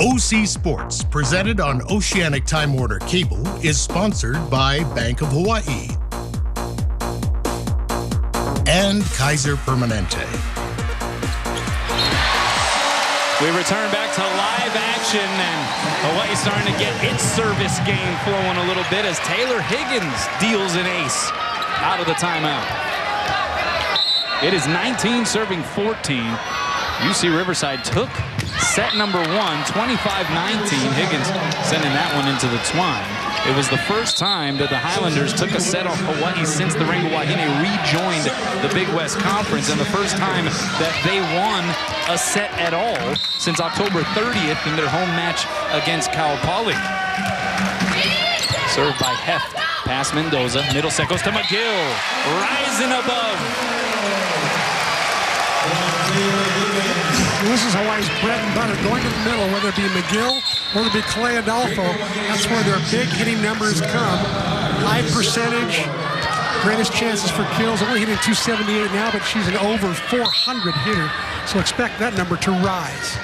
S3: OC Sports, presented on Oceanic Time Warner Cable, is sponsored by Bank of Hawaii and Kaiser Permanente.
S1: We return back to live action, and Hawaii's starting to get its service game flowing a little bit as Taylor Higgins deals an ace out of the timeout. It is 19 serving 14. UC Riverside took set number 1, 25-19. Higgins sending that one into the twine. It was the first time that the Highlanders took a set off Hawaii since the Rainbow Wahine rejoined the Big West Conference, and the first time that they won a set at all since October 30th in their home match against Cal Poly. Served by Heft, pass Mendoza, middle set goes to McGill, rising above.
S2: This is Hawaii's bread and butter, going to the middle, whether it be McGill, whether it be Clay Adolfo. That's where their big hitting numbers come. High percentage, greatest chances for kills. Only hitting 278 now, but she's an over 400 hitter. So expect that number to rise.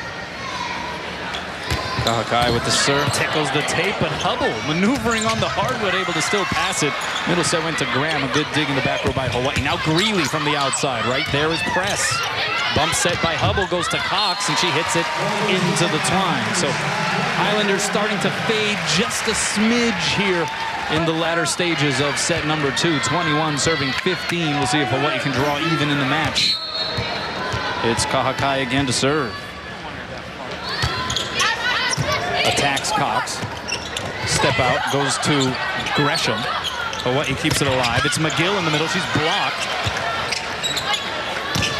S1: Kahakai with the serve, tickles the tape, but Hubble maneuvering on the hardwood, able to still pass it. Middle set went to Graham, a good dig in the back row by Hawaii. Now Greeley from the outside, right there is Press. Bump set by Hubble goes to Cox, and she hits it into the twine. So Highlanders starting to fade just a smidge here in the latter stages of set number 2. 21 serving 15. We'll see if Hawaii can draw even in the match. It's Kahakai again to serve. Attacks Cox. Step out, goes to Gresham. Hawaii keeps it alive. It's McGill in the middle. She's blocked.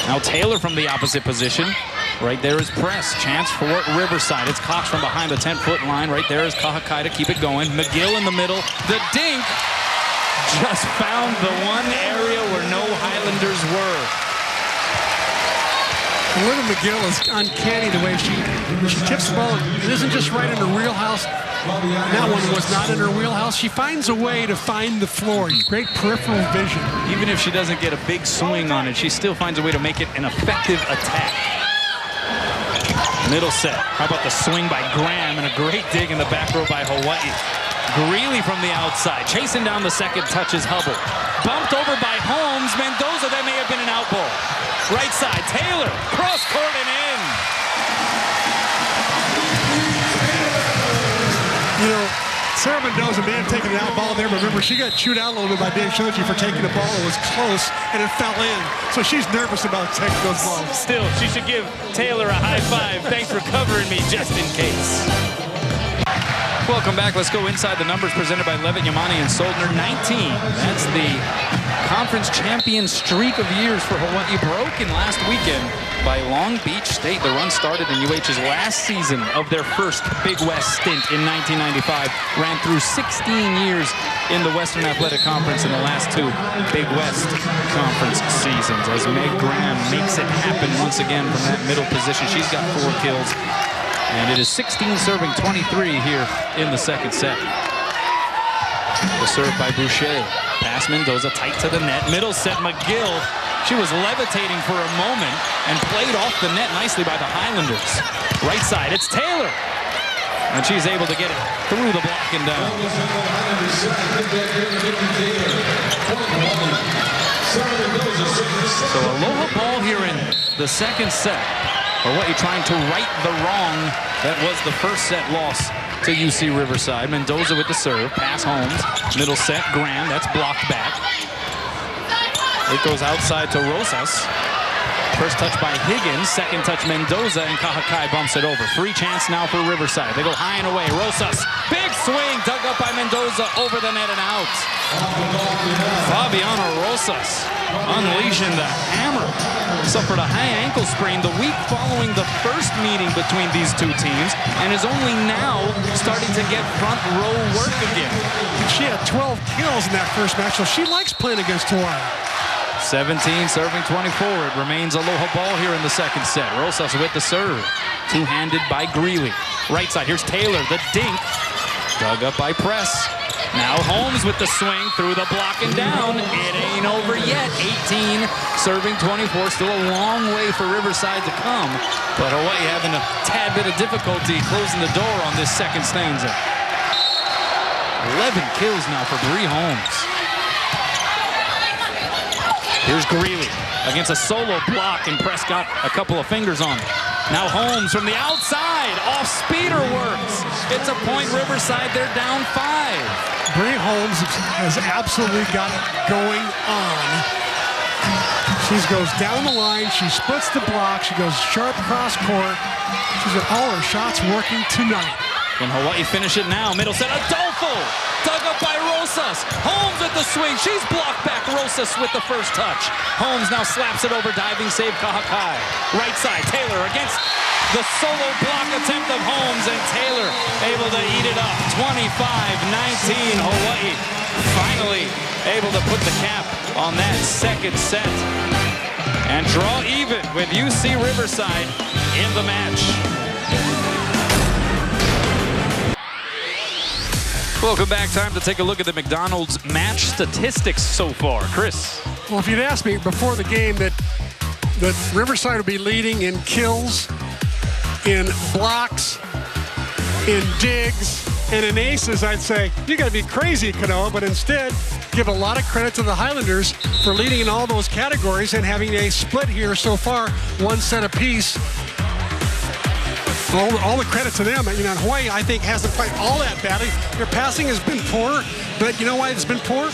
S1: Now Taylor from the opposite position. Right there is Press. Chance for Riverside. It's Cox from behind the 10-foot line. Right there is Kahakai to keep it going. McGill in the middle. The dink just found the one area where no Highlanders were.
S2: Olivia McGill is uncanny the way she tips the ball. It isn't just right in her wheelhouse. That one was not in her wheelhouse. She finds a way to find the floor. Great peripheral vision.
S1: Even if she doesn't get a big swing on it, she still finds a way to make it an effective attack. Middle set. How about the swing by Graham and a great dig in the back row by Hawaii. Greeley from the outside. Chasing down the second, touches Hubble. Bumped over by Holmes. Mendoza, that may have been an out ball. Right side, Taylor, cross court and in.
S2: You know, Sarah Mendoza may have taken an out ball there, but remember, she got chewed out a little bit by Dave Shoji for taking the ball. It was close, and it fell in. So she's nervous about taking those balls.
S1: Still, she should give Taylor a high five. Thanks for covering me just in case. Well, Welcome back. Let's go inside the numbers presented by Levitt, Yamani, and Soldner. 19. That's the conference champion streak of years for Hawaii, broken last weekend by Long Beach State. The run started in UH's last season of their first Big West stint in 1995. Ran through 16 years in the Western Athletic Conference in the last 2 Big West Conference seasons. As Meg Graham makes it happen once again from that middle position. She's got 4 kills. And it is 16 serving 23 here in the second set. The serve by Boucher. Pass Mendoza tight to the net. Middle set, McGill. She was levitating for a moment and played off the net nicely by the Highlanders. Right side, it's Taylor. And she's able to get it through the block and down. So Aloha ball here in the second set. Hawaii trying to right the wrong. That was the first set loss to UC Riverside. Mendoza with the serve. Pass Holmes. Middle set, Graham. That's blocked back. It goes outside to Rosas. First touch by Higgins. Second touch Mendoza, and Kahakai bumps it over. Free chance now for Riverside. They go high and away. Rosas. Big swing. Dug up by Mendoza. Over the net and out. Fabiana Rosas unleashing the hammer. Suffered a high ankle sprain the week following the first meeting between these 2 teams, and is only now starting to get front row work again.
S2: She had 12 kills in that first match, so she likes playing against Hawaii.
S1: 17 serving 24. It remains Aloha ball here in the second set. Rosas with the serve. Two-handed by Greeley. Right side, here's Taylor, the dink. Dug up by Press. Now Holmes with the swing through the block and down. It ain't over yet. 18 serving 24. Still a long way for Riverside to come. But Hawaii having a tad bit of difficulty closing the door on this second stanza. 11 kills now for Bree Holmes. Here's Greeley against a solo block, and Prescott a couple of fingers on it. Now Holmes from the outside, off speeder works. It's a point Riverside, they're down 5.
S2: Bree Holmes has absolutely got it going on. She goes down the line, she splits the block, she goes sharp cross court. She's got all her shots working tonight.
S1: Can Hawaii finish it now? Middle set, Adolfo! Dug up by Rosas. Holmes with the swing. She's blocked back. Rosas with the first touch. Holmes now slaps it over. Diving save Kahakai. Right side, Taylor against the solo block attempt of Holmes, and Taylor able to eat it up. 25-19. Hawaii finally able to put the cap on that second set and draw even with UC Riverside in the match. Welcome back. Time to take a look at the McDonald's match statistics so far. Chris.
S2: Well, if you'd asked me before the game that Riverside would be leading in kills, in blocks, in digs, and in aces, I'd say, you got to be crazy, Kanoa. But instead, give a lot of credit to the Highlanders for leading in all those categories and having a split here so far, 1 set apiece. All the credit to them. You know, Hawaii, I think, hasn't played all that badly. Their passing has been poor, but you know why it's been poor?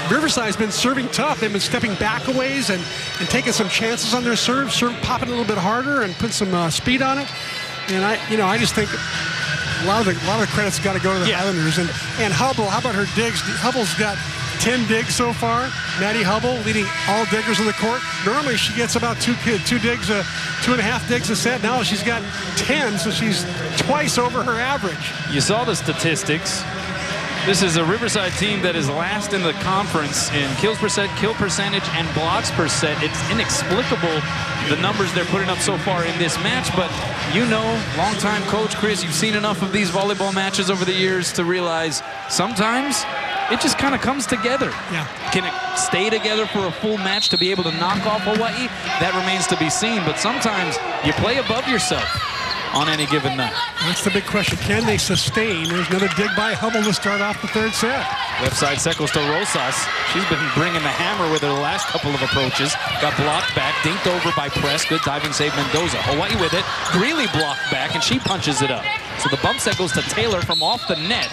S2: Riverside's been serving tough. They've been stepping back a ways and taking some chances on their serve popping a little bit harder and putting some speed on it. And I just think a lot of the credit's got to go to the Highlanders. And Hubble, how about her digs? Hubble's got 10 digs so far. Maddie Hubble leading all diggers on the court. Normally she gets about 2 digs, 2.5 digs a set. Now she's got 10, so she's twice over her average.
S1: You saw the statistics. This is a Riverside team that is last in the conference in kills per set, kill percentage, and blocks per set. It's inexplicable the numbers they're putting up so far in this match, but you know, longtime coach Chris, you've seen enough of these volleyball matches over the years to realize sometimes it just kind of comes together.
S2: Yeah.
S1: Can it stay together for a full match to be able to knock off Hawaii? That remains to be seen, but sometimes you play above yourself on any given night.
S2: That's the big question. Can they sustain? There's another dig by Hubble to start off the third set.
S1: Left side set goes to Rosas. She's been bringing the hammer with her last couple of approaches. Got blocked back, dinked over by Press. Good diving save Mendoza. Hawaii with it. Greeley blocked back, and she punches it up. So the bump set goes to Taylor from off the net,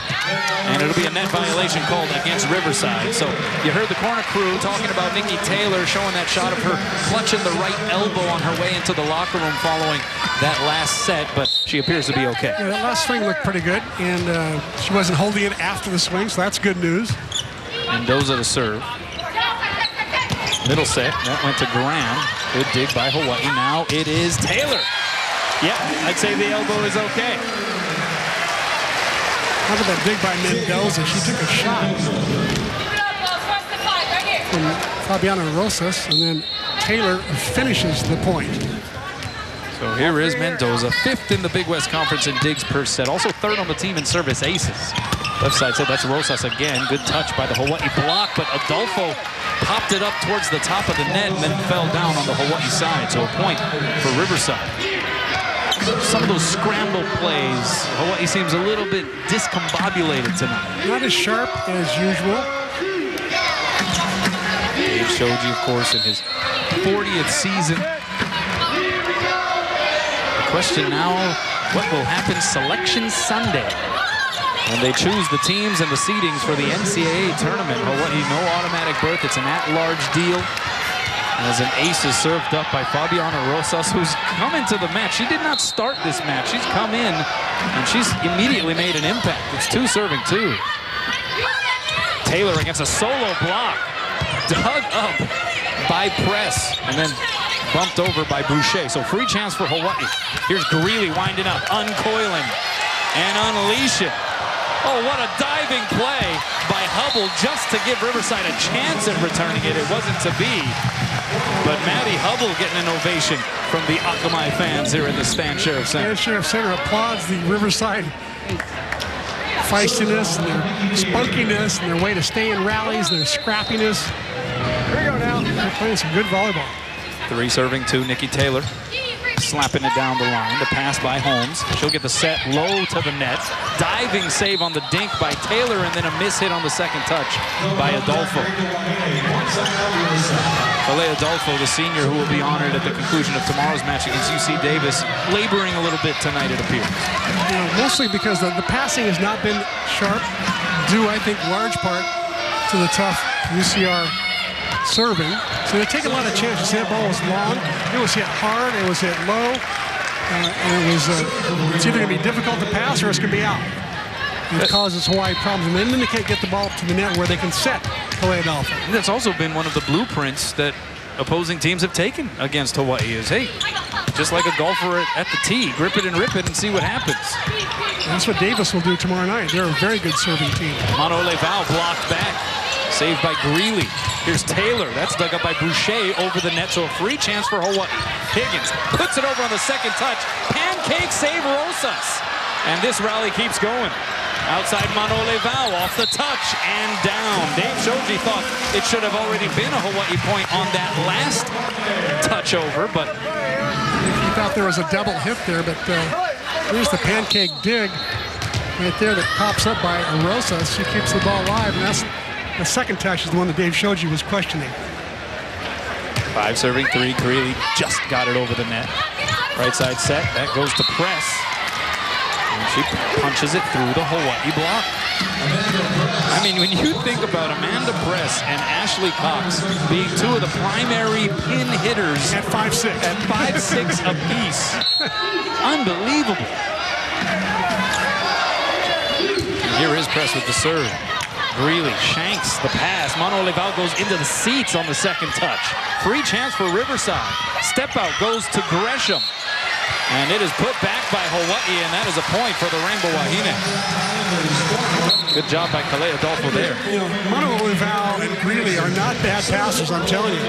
S1: and it'll be a net violation called against Riverside. So you heard the corner crew talking about Nikki Taylor showing that shot of her clutching the right elbow on her way into the locker room following that last set, but she appears to be okay.
S2: Yeah, that last swing looked pretty good, and she wasn't holding it after the swing, so that's good news.
S1: Mendoza to serve. Middle set, that went to Graham. Good dig by Hawaii. Now it is Taylor. Yeah, I'd say the elbow is okay.
S2: How about that dig by Mendoza? She took a shot from Fabiana Rosas, and then Taylor finishes the point.
S1: So here is Mendoza, 5th in the Big West Conference in digs per set. Also 3rd on the team in service aces. Left side set, that's Rosas again. Good touch by the Hawaii block, but Adolfo popped it up towards the top of the net and then fell down on the Hawaii side. So a point for Riverside. Some of those scramble plays, Hawaii seems a little bit discombobulated tonight.
S2: Not as sharp as usual.
S1: Dave Shoji, of course, in his 40th season. The question now, what will happen Selection Sunday? When they choose the teams and the seedings for the NCAA tournament. Hawaii, no automatic berth. It's an at-large deal. As an ace is served up by Fabiana Rosas, who's come into the match. She did not start this match. She's come in, and she's immediately made an impact. It's 2 serving 2. Taylor against a solo block. Dug up by Press, and then bumped over by Boucher. So free chance for Hawaii. Here's Greeley winding up, uncoiling, and unleashing. Oh, what a diving play by Hubble just to give Riverside a chance at returning it. It wasn't to be. But Maddie Hubble getting an ovation from the Akamai fans here at the Stan Sheriff Center.
S2: Stan Sheriff Center applauds the Riverside feistiness and their spunkiness and their way to stay in rallies, their scrappiness. Here we go now. They're playing some good volleyball.
S1: 3 serving 2, Nikki Taylor. Slapping it down the line. The pass by Holmes. She'll get the set low to the net. Diving save on the dink by Taylor, and then a miss hit on the second touch by Adolfo. Kalei Adolfo, the senior who will be honored at the conclusion of tomorrow's match against UC Davis, laboring a little bit tonight, it appears.
S2: You know, mostly because the passing has not been sharp, due, I think, large part to the tough UCR serving. So they take a lot of chances. That ball was long. It was hit hard. It was hit low. And it was it's either going to be difficult to pass or it's going to be out. It causes Hawaii problems. And then they can't get the ball to the net where they can set Kalei Adolfo.
S1: That's also been one of the blueprints that opposing teams have taken against Hawaii is, hey, just like a golfer at the tee, grip it and rip it and see what happens.
S2: And that's what Davis will do tomorrow night. They're a very good serving team.
S1: Manole Val blocked back. Saved by Greeley. Here's Taylor. That's dug up by Boucher over the net, so a free chance for Hawaii. Higgins puts it over on the second touch. Pancake save Rosas. And this rally keeps going. Outside Manole Val off the touch and down. Dave Shoji thought it should have already been a Hawaii point on that last touch over, but
S2: he thought there was a double hit there, but here's the pancake dig right there that pops up by Rosas. She keeps the ball alive, and that's the second touch is the one that Dave Shoji was questioning.
S1: 5 serving 3. Greeley just got it over the net. Right side set. That goes to Press. And she punches it through the Hawaii block. I mean, when you think about Amanda Press and Ashley Cox being 2 of the primary pin hitters
S2: at 5'6",
S1: at 5'6" apiece, unbelievable. And here is Press with the serve. Greeley shanks the pass. Manole Val goes into the seats on the second touch. Free chance for Riverside. Step out goes to Gresham. And it is put back by Hawaii, and that is a point for the Rainbow Wahine. Good job by Kalei Adolfo there.
S2: You know, Manole Val and Greeley are not bad passers, I'm telling you.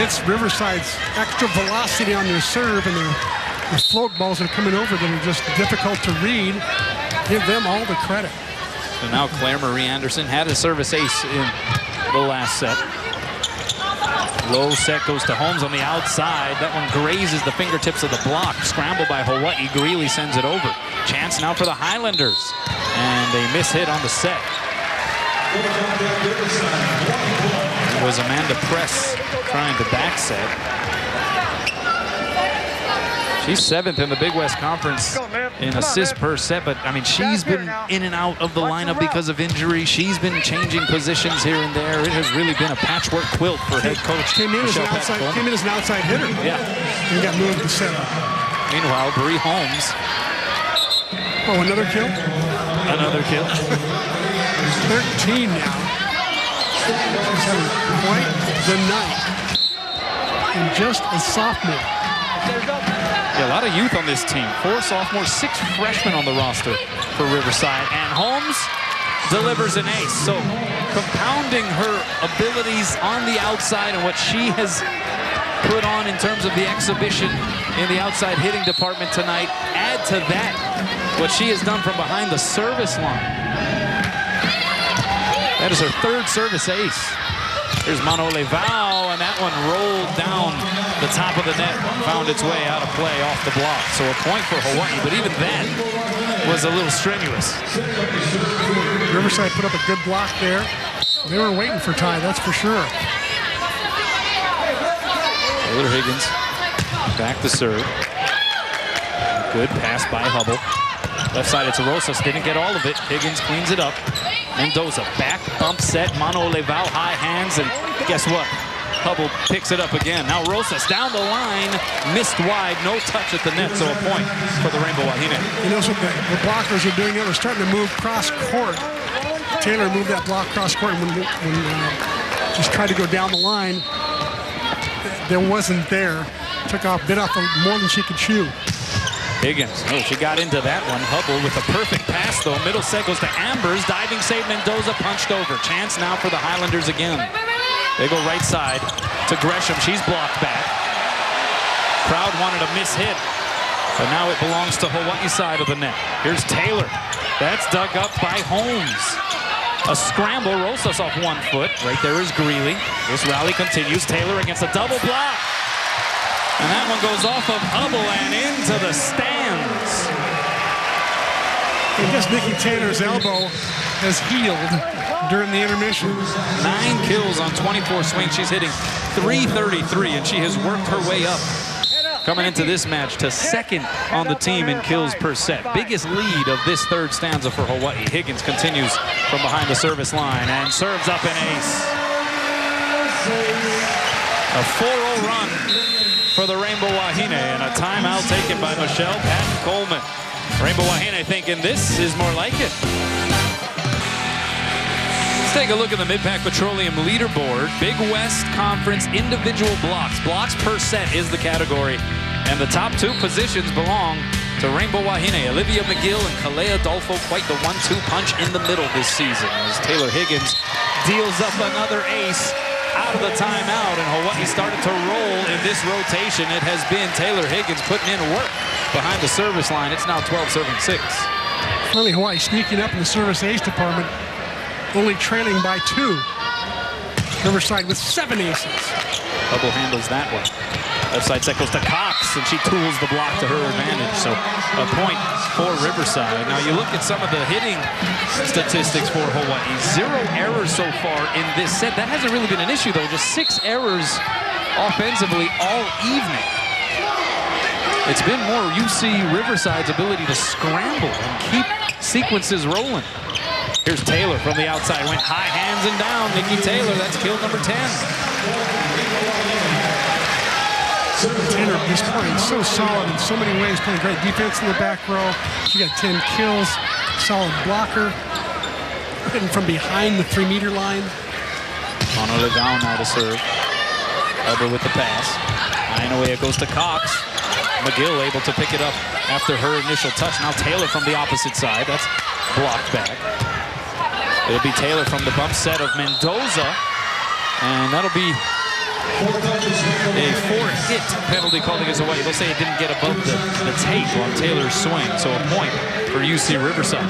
S2: It's Riverside's extra velocity on their serve and their float balls that are coming over that are just difficult to read. Give them all the credit.
S1: So now Claire Marie Anderson had a service ace in the last set. Low set goes to Holmes on the outside. That one grazes the fingertips of the block. Scramble by Hawaii. Greeley sends it over. Chance now for the Highlanders. And a miss hit on the set. It was Amanda Press trying to back set. She's 7th in the Big West Conference in assists per set, but I mean, she's been in and out of the lineup because of injury. She's been changing positions here and there. It has really been a patchwork quilt for head coach.
S2: Came in as an outside hitter.
S1: Yeah.
S2: And got moved to center.
S1: Meanwhile, Bree Holmes.
S2: Oh, another kill?
S1: Another kill.
S2: 13 now. She's having quite the night. And just a sophomore.
S1: Yeah, a lot of youth on this team. 4 sophomores, 6 freshmen on the roster for Riverside. And Holmes delivers an ace. So compounding her abilities on the outside and what she has put on in terms of the exhibition in the outside hitting department tonight. Add to that what she has done from behind the service line. That is her 3rd service ace. Here's Mano Leval, and that one rolled down the top of the net, found its way out of play off the block. So a point for Hawaii, but even that was a little strenuous.
S2: Riverside put up a good block there. They were waiting for Ty, that's for sure.
S1: Taylor Higgins back to serve. Good pass by Hubble. Left side, it's Rosas. Didn't get all of it. Higgins cleans it up. Mendoza back bump set. Mano Leval high hands, and guess what? Hubble picks it up again. Now Rosas down the line, missed wide, no touch at the net, so a point for the Rainbow Wahine.
S2: You know, so the blockers are doing it. They're starting to move cross court. Taylor moved that block cross court, and when just tried to go down the line, there wasn't there. Took off, bit off more than she could chew.
S1: Higgins, oh, she got into that one. Hubble with a perfect pass, though. Middle set goes to Ambers. Diving save, Mendoza punched over. Chance now for the Highlanders again. They go right side to Gresham. She's blocked back. Crowd wanted a miss hit, but now it belongs to Hawaii side of the net. Here's Taylor. That's dug up by Holmes. A scramble, Rosas off 1 foot. Right there is Greeley. This rally continues. Taylor against a double block. And that one goes off of Hubble and into the stands.
S2: I guess Nikki Taylor's elbow has healed during the intermission.
S1: 9 kills on 24 swings. She's hitting .333, and she has worked her way up coming into this match to 2nd on the team in kills per set. Biggest lead of this 3rd stanza for Hawaii. Higgins continues from behind the service line and serves up an ace. A 4-0 run for the Rainbow Wahine, and a timeout taken by Michelle Patton Coleman. Rainbow Wahine thinking this is more like it. Let's take a look at the Mid-Pac Petroleum leaderboard. Big West Conference individual blocks. Blocks per set is the category, and the top 2 positions belong to Rainbow Wahine. Olivia McGill and Kalea Dolfo, quite the 1-2 punch in the middle this season, as Taylor Higgins deals up another ace out of the timeout, and Hawaii started to roll in this rotation. It has been Taylor Higgins putting in work behind the service line. It's now 12-serving-6.
S2: Finally, Hawaii sneaking up in the service ace department, only trailing by 2. Riverside with 7 aces.
S1: Hubble handles that one. Left side set goes to Cox, and she tools the block to her advantage. So a point for Riverside. Now you look at some of the hitting statistics for Hawaii. 0 errors so far in this set. That hasn't really been an issue, though. Just 6 errors offensively all evening. It's been more UC Riverside's ability to scramble and keep sequences rolling. Here's Taylor from the outside. Went high hands and down. Nikki Taylor, that's kill number 10.
S2: Taylor is playing so solid in so many ways, playing great defense in the back row. She got 10 kills, solid blocker, hitting from behind the 3-meter line.
S1: Mano Leval now to serve. Hubble with the pass. And away it goes to Cox. McGill able to pick it up after her initial touch. Now Taylor from the opposite side. That's blocked back. It'll be Taylor from the bump set of Mendoza. And that'll be a 4-hit penalty called against Hawaii. They'll say it didn't get above the tape on Taylor's swing, so a point for UC Riverside.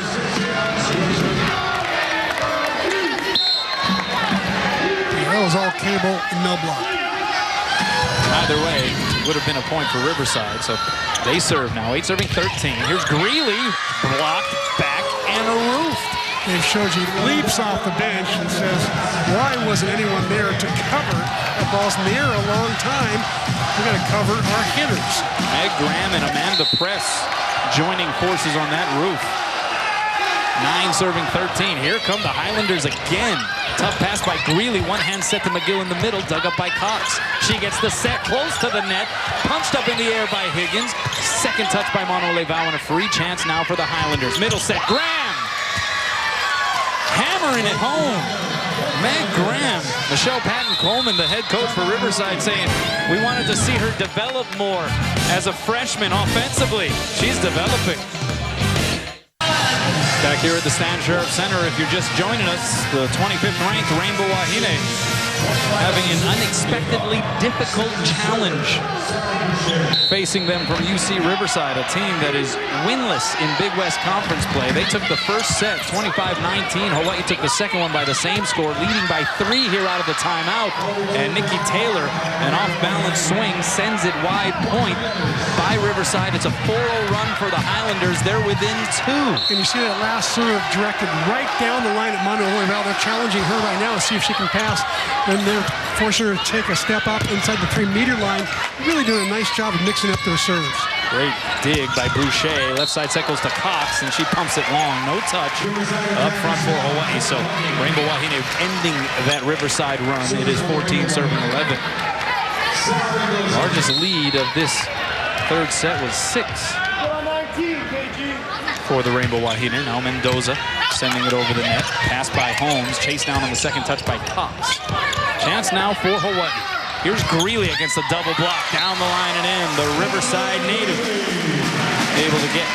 S2: That was all cable and no block.
S1: Either way, would have been a point for Riverside, so they serve now. 8-serving-13. Here's Greeley, blocked back and a roof.
S2: Dave Shoji leaps off the bench and says, why wasn't anyone there to cover? That ball's in the air a long time. we're going to cover our hitters.
S1: Meg Graham and Amanda Press joining forces on that roof. 9 serving 13. Here come the Highlanders again. Tough pass by Greeley. One hand set to McGill in the middle, dug up by Cox. She gets the set close to the net. Punched up in the air by Higgins. Second touch by Monole Vau, and a free chance now for the Highlanders. Middle set, Graham! Hammering it home. Meg Graham. Michelle Patton-Coleman, the head coach for Riverside, saying we wanted to see her develop more as a freshman offensively. She's developing. Back here at the Stan Sheriff Center, if you're just joining us, the 25th ranked Rainbow Wahine having an unexpectedly difficult challenge facing them from UC Riverside, a team that is winless in Big West Conference play. They took the first set, 25-19. Hawaii took the second one by the same score, leading by 3 here out of the timeout. And Nikki Taylor, an off-balance swing, sends it wide point by Riverside. It's a 4-0 run for the Highlanders. They're within 2.
S2: And you see that last serve directed right down the line at Monole Vau. They're challenging her right now to see if she can pass. And they're forcing her to take a step up inside the 3-meter line. Really doing a nice job of mixing up their serves.
S1: Great dig by Boucher. Left side set goes to Cox, and she pumps it long. No touch up front for Hawaii. So Rainbow Wahine ending that Riverside run. It is 14 serving 11. Largest lead of this third set was 6 for the Rainbow Wahine. Now Mendoza sending it over the net. Pass by Holmes. Chased down on the second touch by Cox. Chance now for Hawaii. Here's Greeley against the double block. Down the line and in. The Riverside native able to get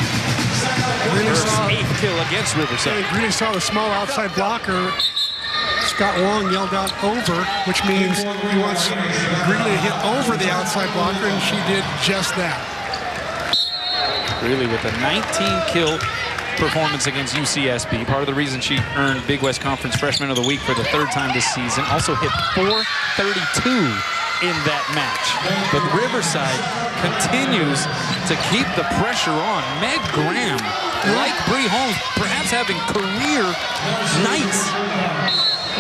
S1: first 8th kill against Riverside.
S2: Greeley saw the small outside blocker. Scott Wong yelled out over, which means he wants Greeley to hit over the outside blocker, and she did just that.
S1: Greeley with a 19-kill performance against UCSB. Part of the reason she earned Big West Conference Freshman of the Week for the 3rd time this season. Also hit .432 in that match. But Riverside continues to keep the pressure on. Meg Graham, like Bree Holmes, perhaps having career nights.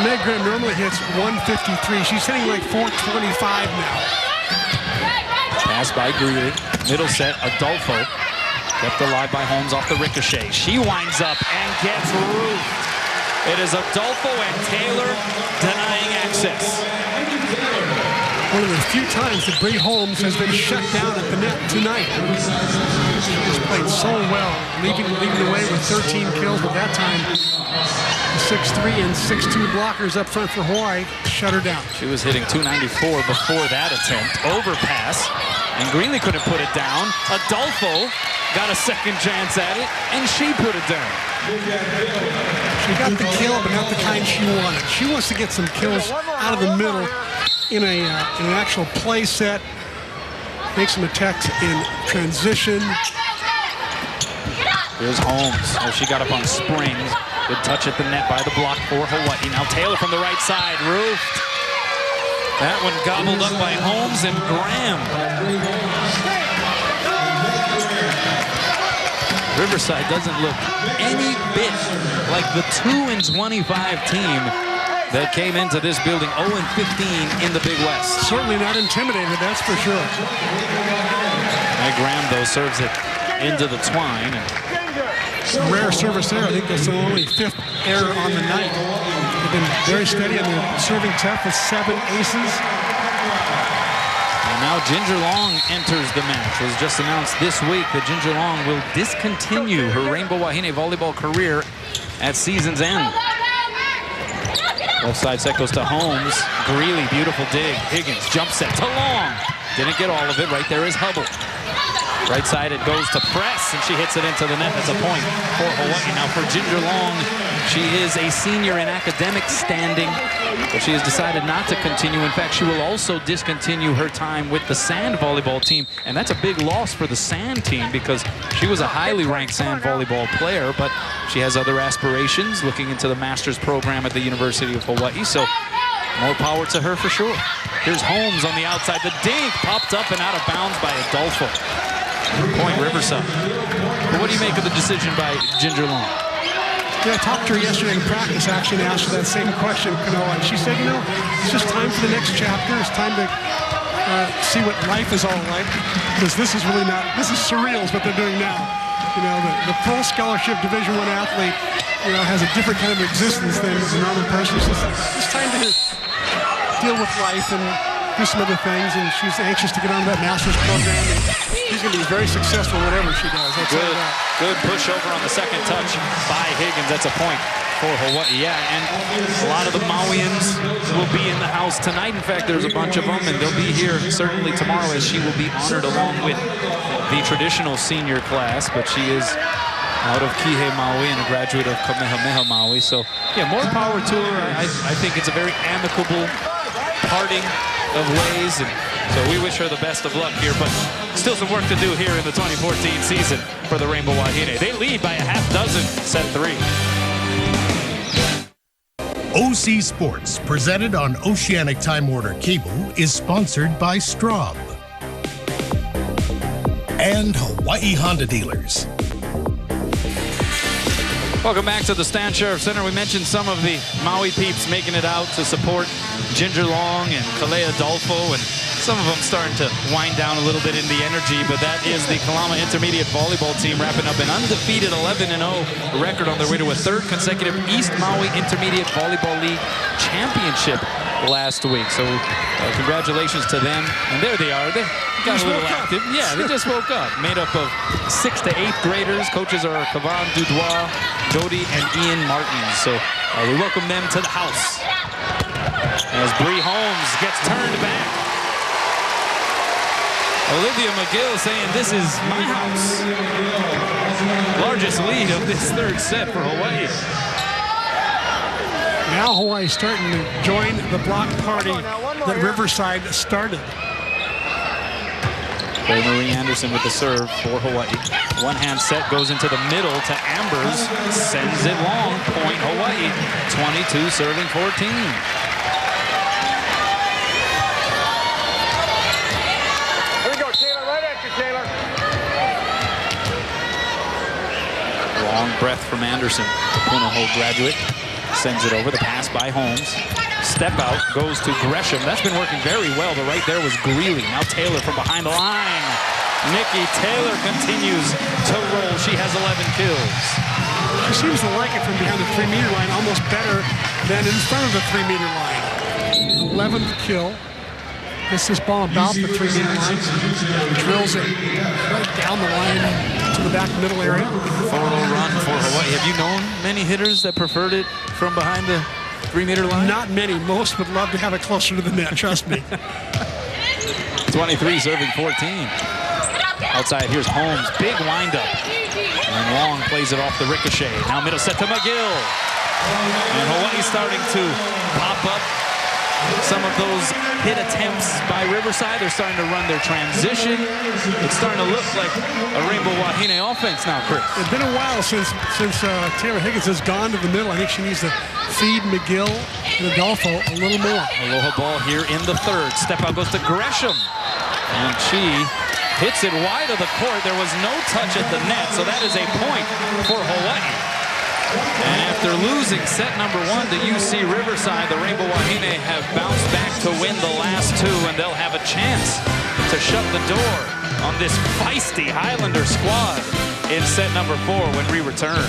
S2: Meg Graham normally hits .153. She's hitting like .425 now.
S1: Pass by Greeley. Middle set, Adolfo. Kept alive by Holmes off the ricochet. She winds up and gets roofed. It is Adolfo and Taylor denying access.
S2: One of the few times that Bree Holmes has been shut down at the net tonight. She's played so well, leading the way with 13 kills, but that time the 6'3" and 6'2" blockers up front for Hawaii shut her down.
S1: She was hitting .294 before that attempt. Overpass, and Greeley couldn't put it down. Adolfo got a second chance at it, and she put it down.
S2: She got the kill, but not the kind she wanted. She wants to get some kills out of the middle in an actual play set. Make some attacks in transition.
S1: Here's Holmes. Oh, she got up on springs. Good touch at the net by the block for Hawaii. Now Taylor from the right side, roofed. That one gobbled up by Holmes and Graham. Riverside doesn't look any bit like the 2-25 team that came into this building 0-15 in the Big West.
S2: Certainly not intimidated, that's for sure.
S1: Meg Graham, though, serves it into the twine.
S2: Rare service there. I think that's the only 5th error on the night. They've been very steady on the serving tap with 7 aces.
S1: And now Ginger Long enters the match. It was just announced this week that Ginger Long will discontinue her Rainbow Wahine volleyball career at season's end. Left side set goes to Holmes. Greeley, beautiful dig. Higgins, jump set to Long. Didn't get all of it. Right there is Hubble. Right side it goes to Press, and she hits it into the net. That's a point for Hawaii. Now for Ginger Long, she is a senior in academic standing, but she has decided not to continue. In fact, she will also discontinue her time with the Sand volleyball team, and that's a big loss for the Sand team because she was a highly ranked Sand volleyball player, but she has other aspirations, looking into the master's program at the University of Hawaii, so more power to her for sure. Here's Holmes on the outside. The dink popped up and out of bounds by Adolfo. Point Riverside. But what do you make of the decision by Ginger Long?
S2: Yeah, I talked to her yesterday in practice, actually, and asked her that same question, Kanoa, and she said, you know, it's just time for the next chapter. It's time to see what life is all like, because this is really not, this is surreal is what they're doing now. You know, the full scholarship Division I athlete, you know, has a different kind of existence than a normal person. So it's time to deal with life and do some other things, and she's anxious to get on that master's program, and she's going to be very successful whatever she does.
S1: Good pushover on the second touch by Higgins. That's a point for Hawaii. Yeah, and a lot of the Mauians will be in the house tonight. In fact, there's a bunch of them, and they'll be here certainly tomorrow as she will be honored along with the traditional senior class, but she is out of Kihei Maui and a graduate of Kamehameha Maui. So, yeah, more power to her. I think it's a very amicable parting of ways, and so we wish her the best of luck here, but still some work to do here in the 2014 season for the Rainbow Wahine. They lead by a half dozen, set 3.
S3: OC Sports, presented on Oceanic Time Warner Cable, is sponsored by Straub and Hawaii Honda Dealers.
S1: Welcome back to the Stan Sheriff Center. We mentioned some of the Maui peeps making it out to support Ginger Long and Kalea Adolfo, and some of them starting to wind down a little bit in the energy, but that is the Kalama Intermediate Volleyball team wrapping up an undefeated 11-0 record on their way to a third consecutive East Maui Intermediate Volleyball League championship last week. So congratulations to them. And there they are. They got a little active. Yeah, they just woke up. Made up of 6th to 8th graders. Coaches are Kavan Dudois, Jody, and Ian Martins. So we welcome them to the house. As Bree Holmes gets turned back. Olivia McGill saying, "This is my house." Largest lead of this third set for Hawaii.
S2: Now Hawaii starting to join the block party that Riverside started.
S1: Marie Anderson with the serve for Hawaii. One-hand set goes into the middle to Ambers. Sends it long. Point Hawaii. 22 serving 14.
S4: Here we go, Taylor. Right at you, Taylor.
S1: Long breath from Anderson. The Punahou graduate. Sends it over. The pass by Holmes. Step out goes to Gresham. That's been working very well, but right there was Greeley. Now Taylor from behind the line. Nikki Taylor continues to roll. She has 11 kills.
S2: She seems to like it from behind the 3-meter line almost better than in front of the 3-meter line. 11th kill. Gets this ball about the 3-meter line. Drills it right down the line to the back middle area.
S1: 4-0 run for Hawaii. Have you known many hitters that preferred it from behind the 3-meter line?
S2: Not many. Most would love to have it closer to the net, trust me.
S1: 23 serving 14. Outside, here's Holmes. Big windup. And Long plays it off the ricochet. Now middle set to McGill. And Hawaii starting to pop up some of those hit attempts by Riverside. They're starting to run their transition. It's starting to look like a Rainbow Wahine offense now, Chris.
S2: It's been a while since Taylor Higgins has gone to the middle. I think she needs to feed McGill and Adolfo a little more.
S1: Aloha ball here in the third. Step out goes to Gresham. And she hits it wide of the court. There was no touch at the net, so that is a point for Hawaii. And after losing set number 1 to UC Riverside, the Rainbow Wahine have bounced back to win the last 2, and they'll have a chance to shut the door on this feisty Highlander squad in set number 4 when we return.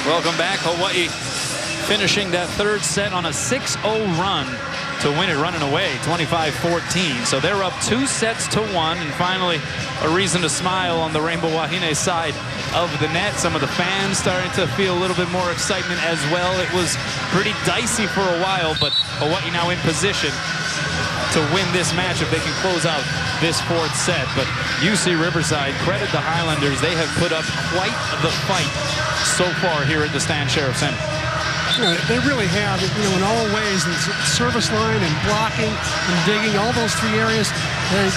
S1: Welcome back. Hawaii finishing that third set on a 6-0 run to win it running away, 25-14. So they're up 2 sets to 1, and finally a reason to smile on the Rainbow Wahine side of the net. Some of the fans starting to feel a little bit more excitement as well. It was pretty dicey for a while, but Hawaii now in position to win this match if they can close out this 4th set. But UC Riverside, credit the Highlanders. They have put up quite the fight so far here at the Stan Sheriff Center.
S2: They really have, in all ways, the service line and blocking and digging, all those 3 areas,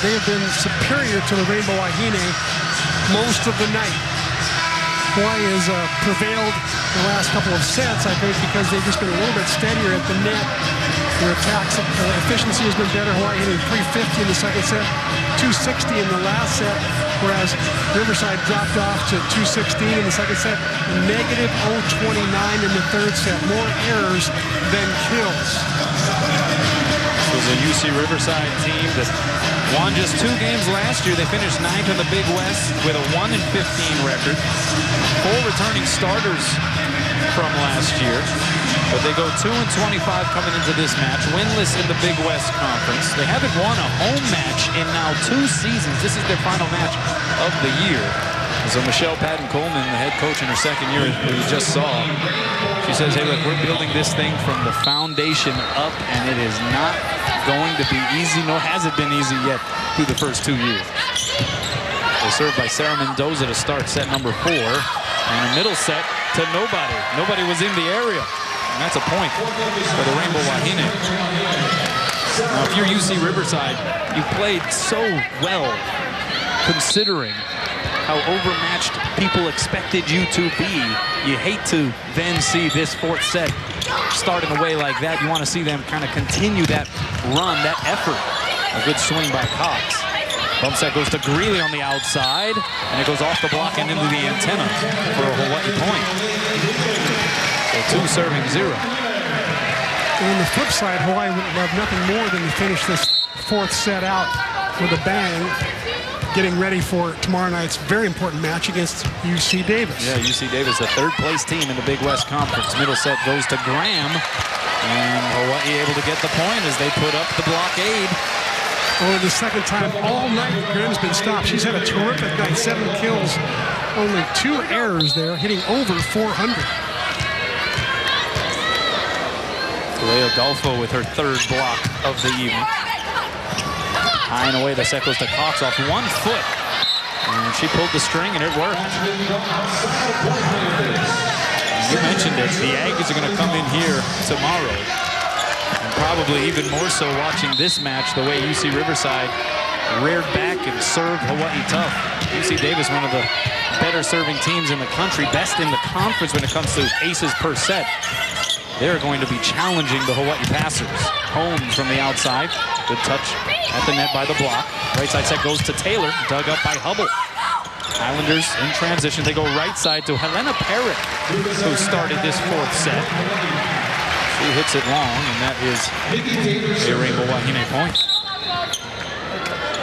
S2: they have been superior to the Rainbow Wahine most of the night. Hawaii has prevailed the last couple of sets, I think, because they've just been a little bit steadier at the net Their attack efficiency has been better. Hawaii hitting 350 in the second set, 260 in the last set, whereas Riverside dropped off to 216 in the second set, negative 029 in the third set. More errors than kills.
S1: This was a UC Riverside team that won just 2 games last year. They finished 9th in the Big West with a 1-15 record. 4 returning starters from last year. But they go 2-25 coming into this match, winless in the Big West Conference. They haven't won a home match in now 2 seasons. This is their final match of the year. So Michelle Patton-Coleman, the head coach in her second year, who you just saw, she says, hey, look, we're building this thing from the foundation up, and it is not going to be easy, nor has it been easy yet through the first 2 years. They served by Sarah Mendoza to start set number 4, and a middle set to nobody. Nobody was in the area. And that's a point for the Rainbow Wahine. Now, if you're UC Riverside, you played so well considering how overmatched people expected you to be. You hate to then see this 4th set start in a way like that. You want to see them kind of continue that run, that effort. A good swing by Cox. Bump set goes to Greeley on the outside, and it goes off the block and into the antenna for a Hawaii point. So 2 serving 0.
S2: And on the flip side, Hawaii would love nothing more than to finish this 4th set out with a bang, getting ready for tomorrow night's very important match against UC Davis.
S1: Yeah, UC Davis, the 3rd place team in the Big West Conference. Middle set goes to Graham, and Hawaii able to get the point as they put up the blockade.
S2: Only the second time all night Graham's been stopped. She's had a terrific night, 7 kills, only 2 errors there, hitting over 400.
S1: Leo Adolfo with her 3rd block of the evening. High and away, the set goes to Cox off 1 foot. And she pulled the string and it worked. You mentioned it, the Aggies are going to come in here tomorrow. And probably even more so watching this match, the way UC Riverside reared back and served Hawaii tough. UC Davis, one of the better serving teams in the country, best in the conference when it comes to aces per set. They're going to be challenging the Hawaii passers. Holmes from the outside. Good touch at the net by the block. Right side set goes to Taylor, dug up by Hubble. Highlanders in transition. They go right side to Helena Parrott, who started this 4th set. She hits it long, and that is a Rainbow Wahine point.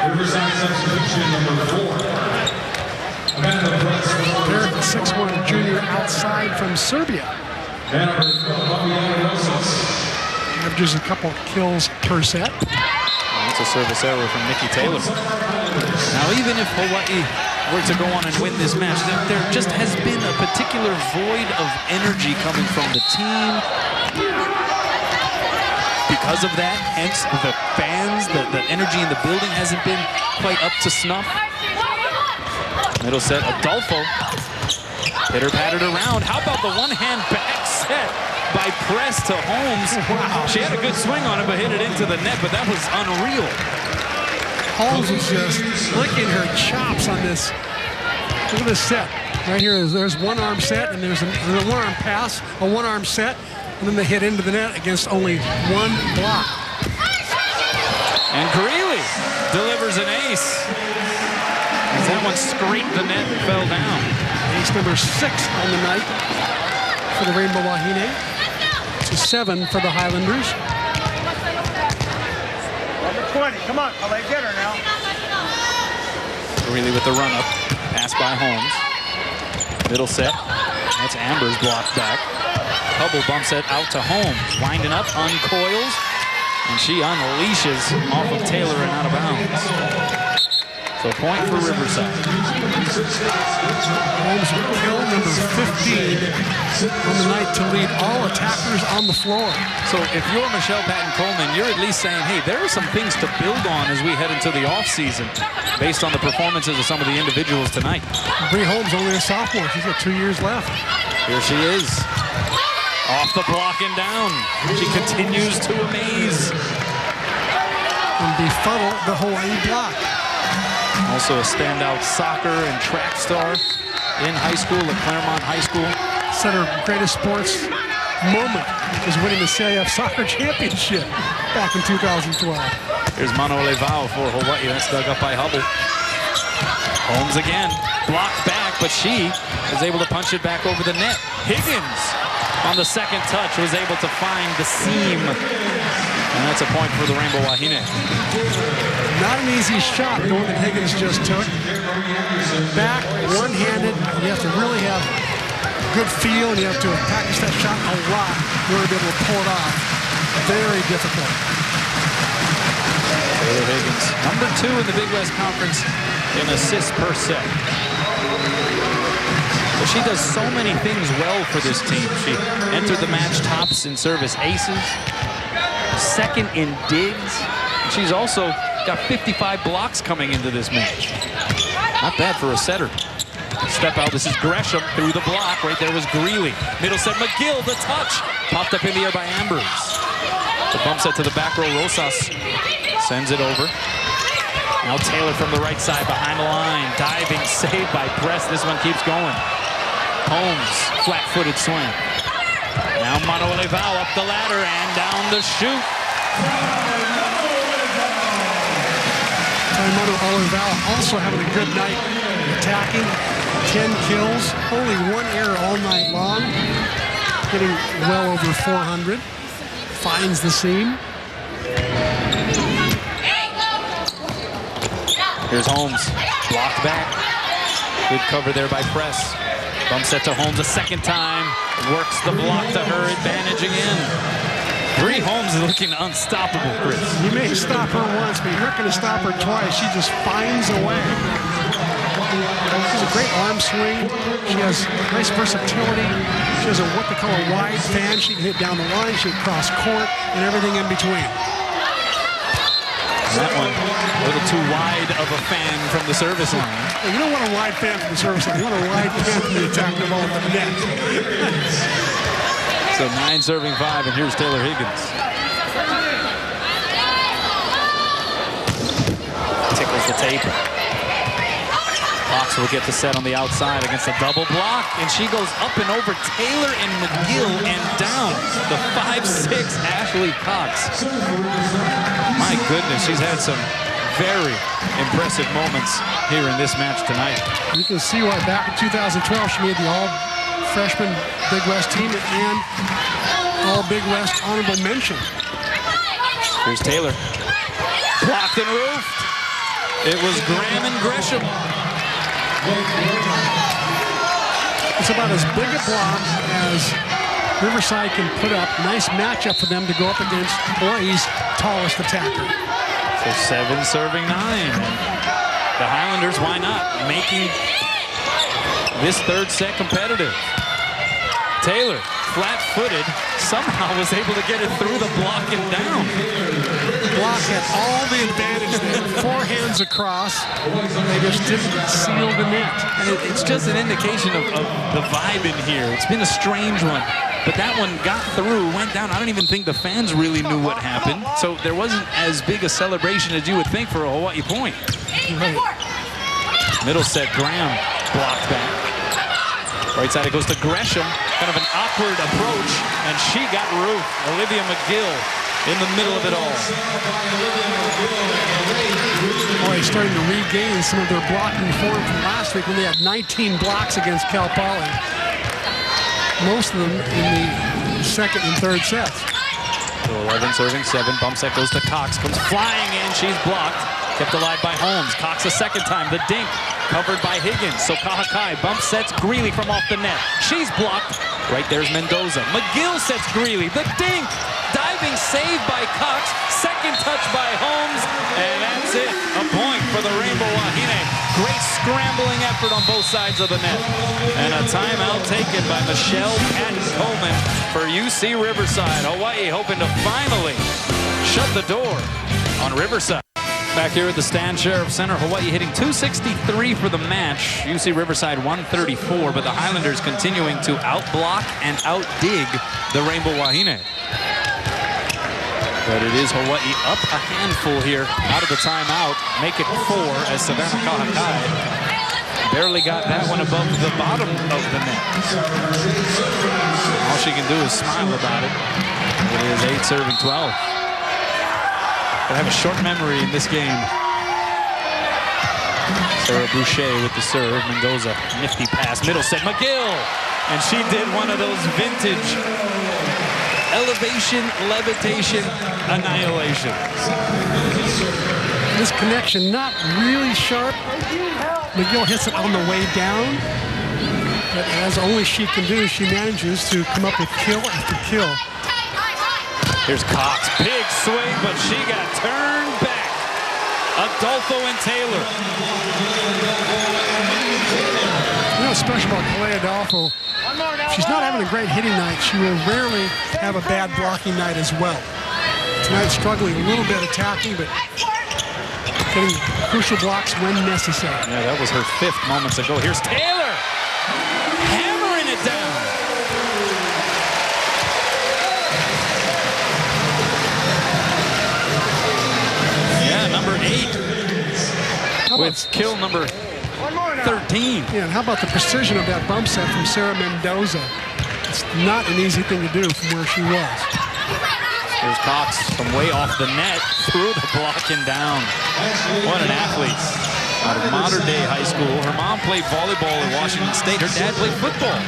S5: Riverside substitution number 4.
S2: Parrott, the 6'1" junior outside from Serbia. Averages a couple kills per set.
S1: That's a service error from Nikki Taylor. Now, even if Hawaii were to go on and win this match, there just has been a particular void of energy coming from the team. Because of that, hence the fans, the energy in the building hasn't been quite up to snuff. Middle set, Adolfo. Pitter-pattered around. How about the one-hand back set by Press to Holmes? Wow. She had a good swing on it, but hit it into the net, but that was unreal.
S2: Holmes was just licking her chops on this. Look at this set. Right here, there's one-arm set, and there's a one-arm pass, a one-arm set, and then they hit into the net against only 1 block.
S1: And Greeley delivers an ace. As that one scraped the net and fell down.
S2: Ace number 6 on the night for the Rainbow Wahine. It's a 7 for the Highlanders.
S4: Number 20, come on, I'll let get her now.
S1: Greeley with the run-up. Pass by Holmes. Middle set. That's Amber's blocked back. Hubble bumps it out to Holmes. Winding up, uncoils. And she unleashes off of Taylor and out of bounds. So point for Riverside.
S2: Holmes with kill number 15 on the night to lead all attackers on the floor.
S1: So if you're Michelle Patton-Coleman, you're at least saying, hey, there are some things to build on as we head into the offseason based on the performances of some of the individuals tonight.
S2: Bree Holmes only a sophomore. She's got 2 years left.
S1: Here she is. Off the block and down. She continues to amaze.
S2: And befuddle the Hawaii block.
S1: Also a standout soccer and track star in high school at Claremont High School.
S2: Set her greatest sports moment was winning the CIF Soccer Championship back in 2012.
S1: Here's Mano Levao for Hawaii. That's dug up by Hubble. Holmes again. Blocked back, but she was able to punch it back over the net. Higgins on the second touch was able to find the seam. And that's a point for the Rainbow Wahine.
S2: Not an easy shot, the one that Higgins just took. Back, one-handed. You have to really have good feel, and you have to practice that shot a lot in order to be able to pull it off. Very difficult.
S1: Taylor Higgins, number 2 in the Big West Conference in assists per set. But she does so many things well for this team. She entered the match tops in service aces, second in digs. She's also got 55 blocks coming into this match. Not bad for a setter. Step out, this is Gresham through the block. Right there was Greeley. Middle set, McGill, the touch. Popped up in the air by Ambrose. The bump set to the back row, Rosas sends it over. Now Taylor from the right side behind the line. Diving, saved by Press. This one keeps going. Holmes, flat-footed swing. Now Mano Levao up the ladder and down the chute.
S2: Mano Levao also having a good night attacking. 10 kills, only 1 error all night long. Getting well over 400. Finds the seam.
S1: Here's Holmes, blocked back. Good cover there by Press. Bump set to Holmes a second time. Works the block to her advantage again. Bree Holmes is looking unstoppable, Chris.
S2: You may stop her once, but you're not going to stop her twice. She just finds a way. She has a great arm swing. She has nice versatility. She has what they call a wide fan. She can hit down the line. She can cross court and everything in between.
S1: That one a little too wide of a fan from the service line.
S2: You don't want a wide fan from the service line. You want a wide fan from the attack the ball from the net.
S1: So 9 serving 5, and here's Taylor Higgins. Tickles the tape. Fox will get the set on the outside against a double block, and she goes up and over Taylor and McGill and down the 5'6" Ashley Cox. My goodness, she's had some very impressive moments here in this match tonight.
S2: You can see why back in 2012 she made the all-freshman Big West team and all-Big West honorable mention.
S1: Here's Taylor. Blocked and roofed. It was Graham and Gresham.
S2: It's about as big a block as Riverside can put up. Nice matchup for them to go up against Hawaii's tallest attacker.
S1: So 7 serving 9. And the Highlanders, why not? Making this third set competitive. Taylor, flat-footed, somehow was able to get it through the block and down.
S2: Block had all the advantage there. 4 hands across. They just didn't seal the net.
S1: And it's just an indication of the vibe in here. It's been a strange one. But that one got through, went down. I don't even think the fans really knew what happened. So there wasn't as big a celebration as you would think for a Hawaii point.
S2: Right.
S1: Middle set, Graham blocked back. Right side, it goes to Gresham. Kind of an awkward approach, and she got roofed. Olivia McGill in the middle of it all.
S2: Oh, he's starting to regain some of their blocking form from last week when they had 19 blocks against Cal Poly. Most of them in the second and third sets.
S1: So 11 serving 7. Bump set goes to Cox. Comes flying in. She's blocked. Kept alive by Holmes. Cox a second time. The dink covered by Higgins. So Kahakai bump sets Greeley from off the net. She's blocked. Right there's Mendoza. McGill sets Greeley. The dink. Diving save by Cox. Second touch by Holmes. And that's it. A point for the Rainbow Wahine. Great scrambling effort on both sides of the net. And a timeout taken by Michelle Patton-Coleman for UC Riverside. Hawaii hoping to finally shut the door on Riverside. Back here at the Stan Sheriff Center, Hawaii hitting 263 for the match. UC Riverside 134, but the Highlanders continuing to outblock and outdig the Rainbow Wahine. But it is Hawaii up a handful here out of the timeout. Make it 4 as Savannah Kahakai barely got that one above the bottom of the net. All she can do is smile about it. It is 8 serving 12. They have a short memory in this game. Sarah Boucher with the serve. Mendoza, nifty pass, middle set, McGill. And she did one of those vintage elevation, levitation, annihilation.
S2: This connection not really sharp. McGill hits it on the way down. But as only she can do, she manages to come up with kill after kill.
S1: Here's Cox, big swing, but she got turned back. Adolfo and Taylor.
S2: You know what's special about Calais Adolfo? She's not having a great hitting night. She will rarely have a bad blocking night as well. Tonight struggling a little bit attacking, but getting crucial blocks when necessary.
S1: Yeah, that was her 5th moments ago. Here's Taylor, hammering it down. Yeah, number 8 with kill number 13.
S2: Yeah, and how about the precision of that bump set from Sarah Mendoza? It's not an easy thing to do from where she was.
S1: Here's Cox from way off the net, through the block and down. What an athlete. Out of modern day high school. Her mom played volleyball at Washington State. Her dad played football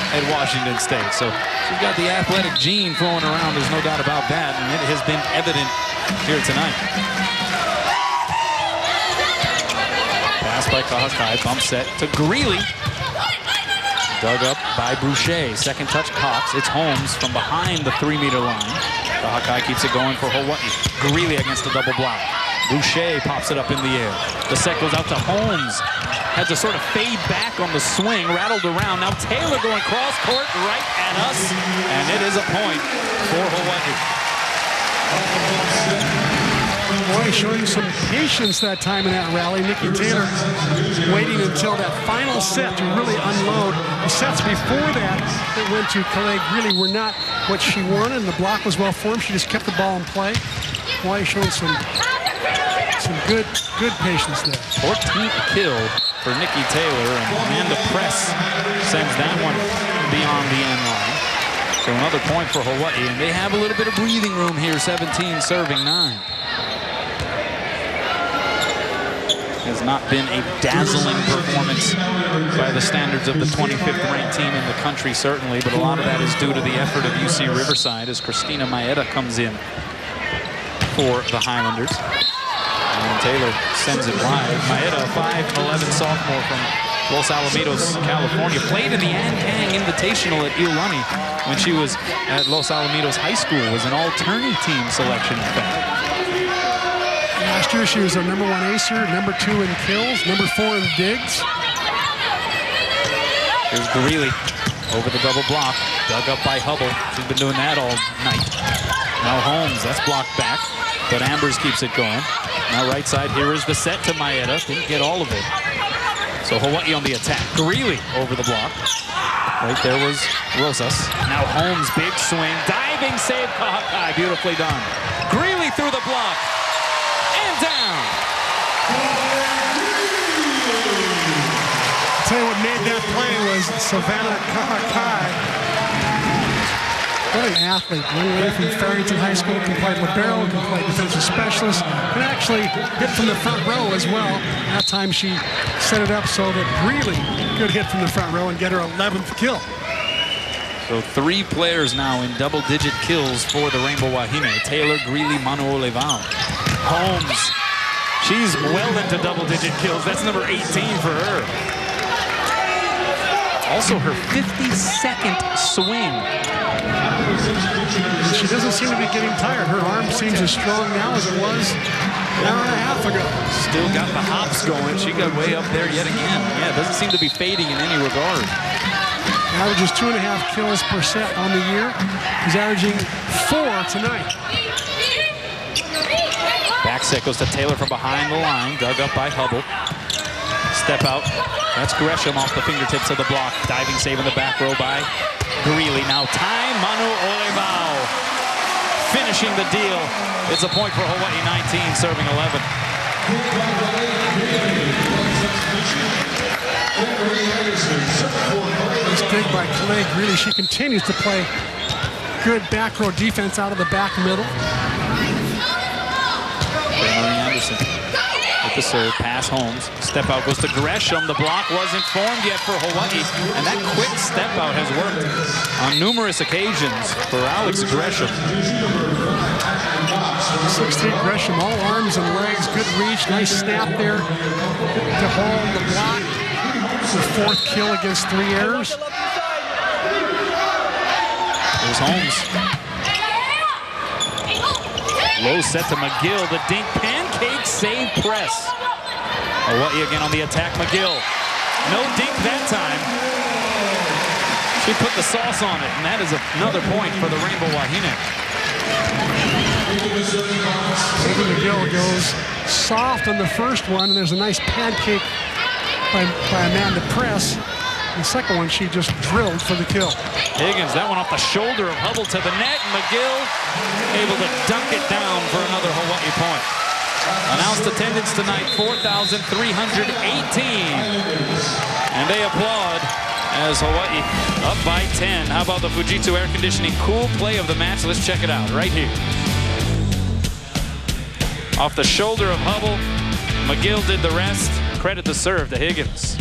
S1: at Washington State. So she's got the athletic gene flowing around. There's no doubt about that. And it has been evident here tonight. Pass by Kahakai, bump set to Greeley. Dug up by Boucher. Second touch Cox. It's Holmes from behind the 3-meter line. Kahakai keeps it going for Hawaii. Greeley against the double block. Boucher pops it up in the air. The set goes out to Holmes. Had to sort of fade back on the swing, rattled around. Now Taylor going cross court right at us. And it is a point for Hawaii.
S2: Boy, showing some patience that time in that rally. Nikki Taylor waiting until that final set to really unload. The sets before that went to Calais really were not what she wanted, and the block was well formed. She just kept the ball in play. Boy, showing some good patience there.
S1: 14th kill for Nikki Taylor, and Amanda Press sends that one beyond the end line. So another point for Hawaii, and they have a little bit of breathing room here. 17 serving 9. Has not been a dazzling performance by the standards of the 25th ranked team in the country, certainly, but a lot of that is due to the effort of UC Riverside as Christina Maeda comes in for the Highlanders. And Taylor sends it wide. Maeda, a 5'11" sophomore from Los Alamitos, California, played in the Ann Kang Invitational at Iolani when she was at Los Alamitos High School, was an all-tourney team selection, in fact.
S2: Last year she was a number 1 acer, number 2 in kills, number 4 in digs.
S1: Here's Greeley over the double block, dug up by Hubble. She's been doing that all night. Now Holmes, that's blocked back, but Ambers keeps it going. Now right side, here is the set to Maeda. Didn't get all of it. So Hawaii on the attack. Greeley over the block. Right there was Rosas. Now Holmes, big swing, diving save, Kahakai, beautifully done. Greeley through the block. And down.
S2: I'll tell you what made that play was Savannah Kahakai. What an athlete. Young lady from Farrington High School, can play libero, can play defensive specialist, can actually hit from the front row as well. That time she set it up so that Greeley could hit from the front row and get her 11th kill.
S1: So 3 players now in double-digit kills for the Rainbow Wahine. Taylor, Greeley, Manu Olevao. Holmes, she's well into double-digit kills. That's number 18 for her. Also her 52nd swing.
S2: She doesn't seem to be getting tired. Her arm seems as strong now as it was an hour and a half ago.
S1: Still got the hops going. She got way up there yet again. Yeah, doesn't seem to be fading in any regard.
S2: Averages 2.5 kills per set on the year. He's averaging 4 tonight.
S1: Back set goes to Taylor from behind the line, dug up by Hubble. Step out. That's Gresham off the fingertips of the block. Diving save in the back row by Greeley. Now time, Manu Olevao finishing the deal. It's a point for Hawaii, 19, serving 11.
S2: This dig by Clegg, really, she continues to play good back row defense out of the back middle.
S1: Marie Anderson with the serve, pass Holmes. Step out goes to Gresham. The block wasn't formed yet for Hawaii, and that quick step out has worked on numerous occasions for Alex Gresham.
S2: 6'3" Gresham, all arms and legs, good reach, nice snap there to hold the block. The fourth kill against 3 errors.
S1: There's Holmes. Low set to McGill. The dink, pancake, save, press. Hawaii again on the attack. McGill. No dink that time. She put the sauce on it, and that is another point for the Rainbow Wahine.
S2: McGill goes soft on the first one, and there's a nice pancake by Amanda Press. The second one, she just drilled for the kill.
S1: Higgins, that one off the shoulder of Hubble to the net. McGill able to dunk it down for another Hawaii point. Announced attendance tonight, 4,318. And they applaud as Hawaii up by 10. How about the Fujitsu air conditioning cool play of the match? Let's check it out right here. Off the shoulder of Hubble, McGill did the rest. Credit the serve to Higgins.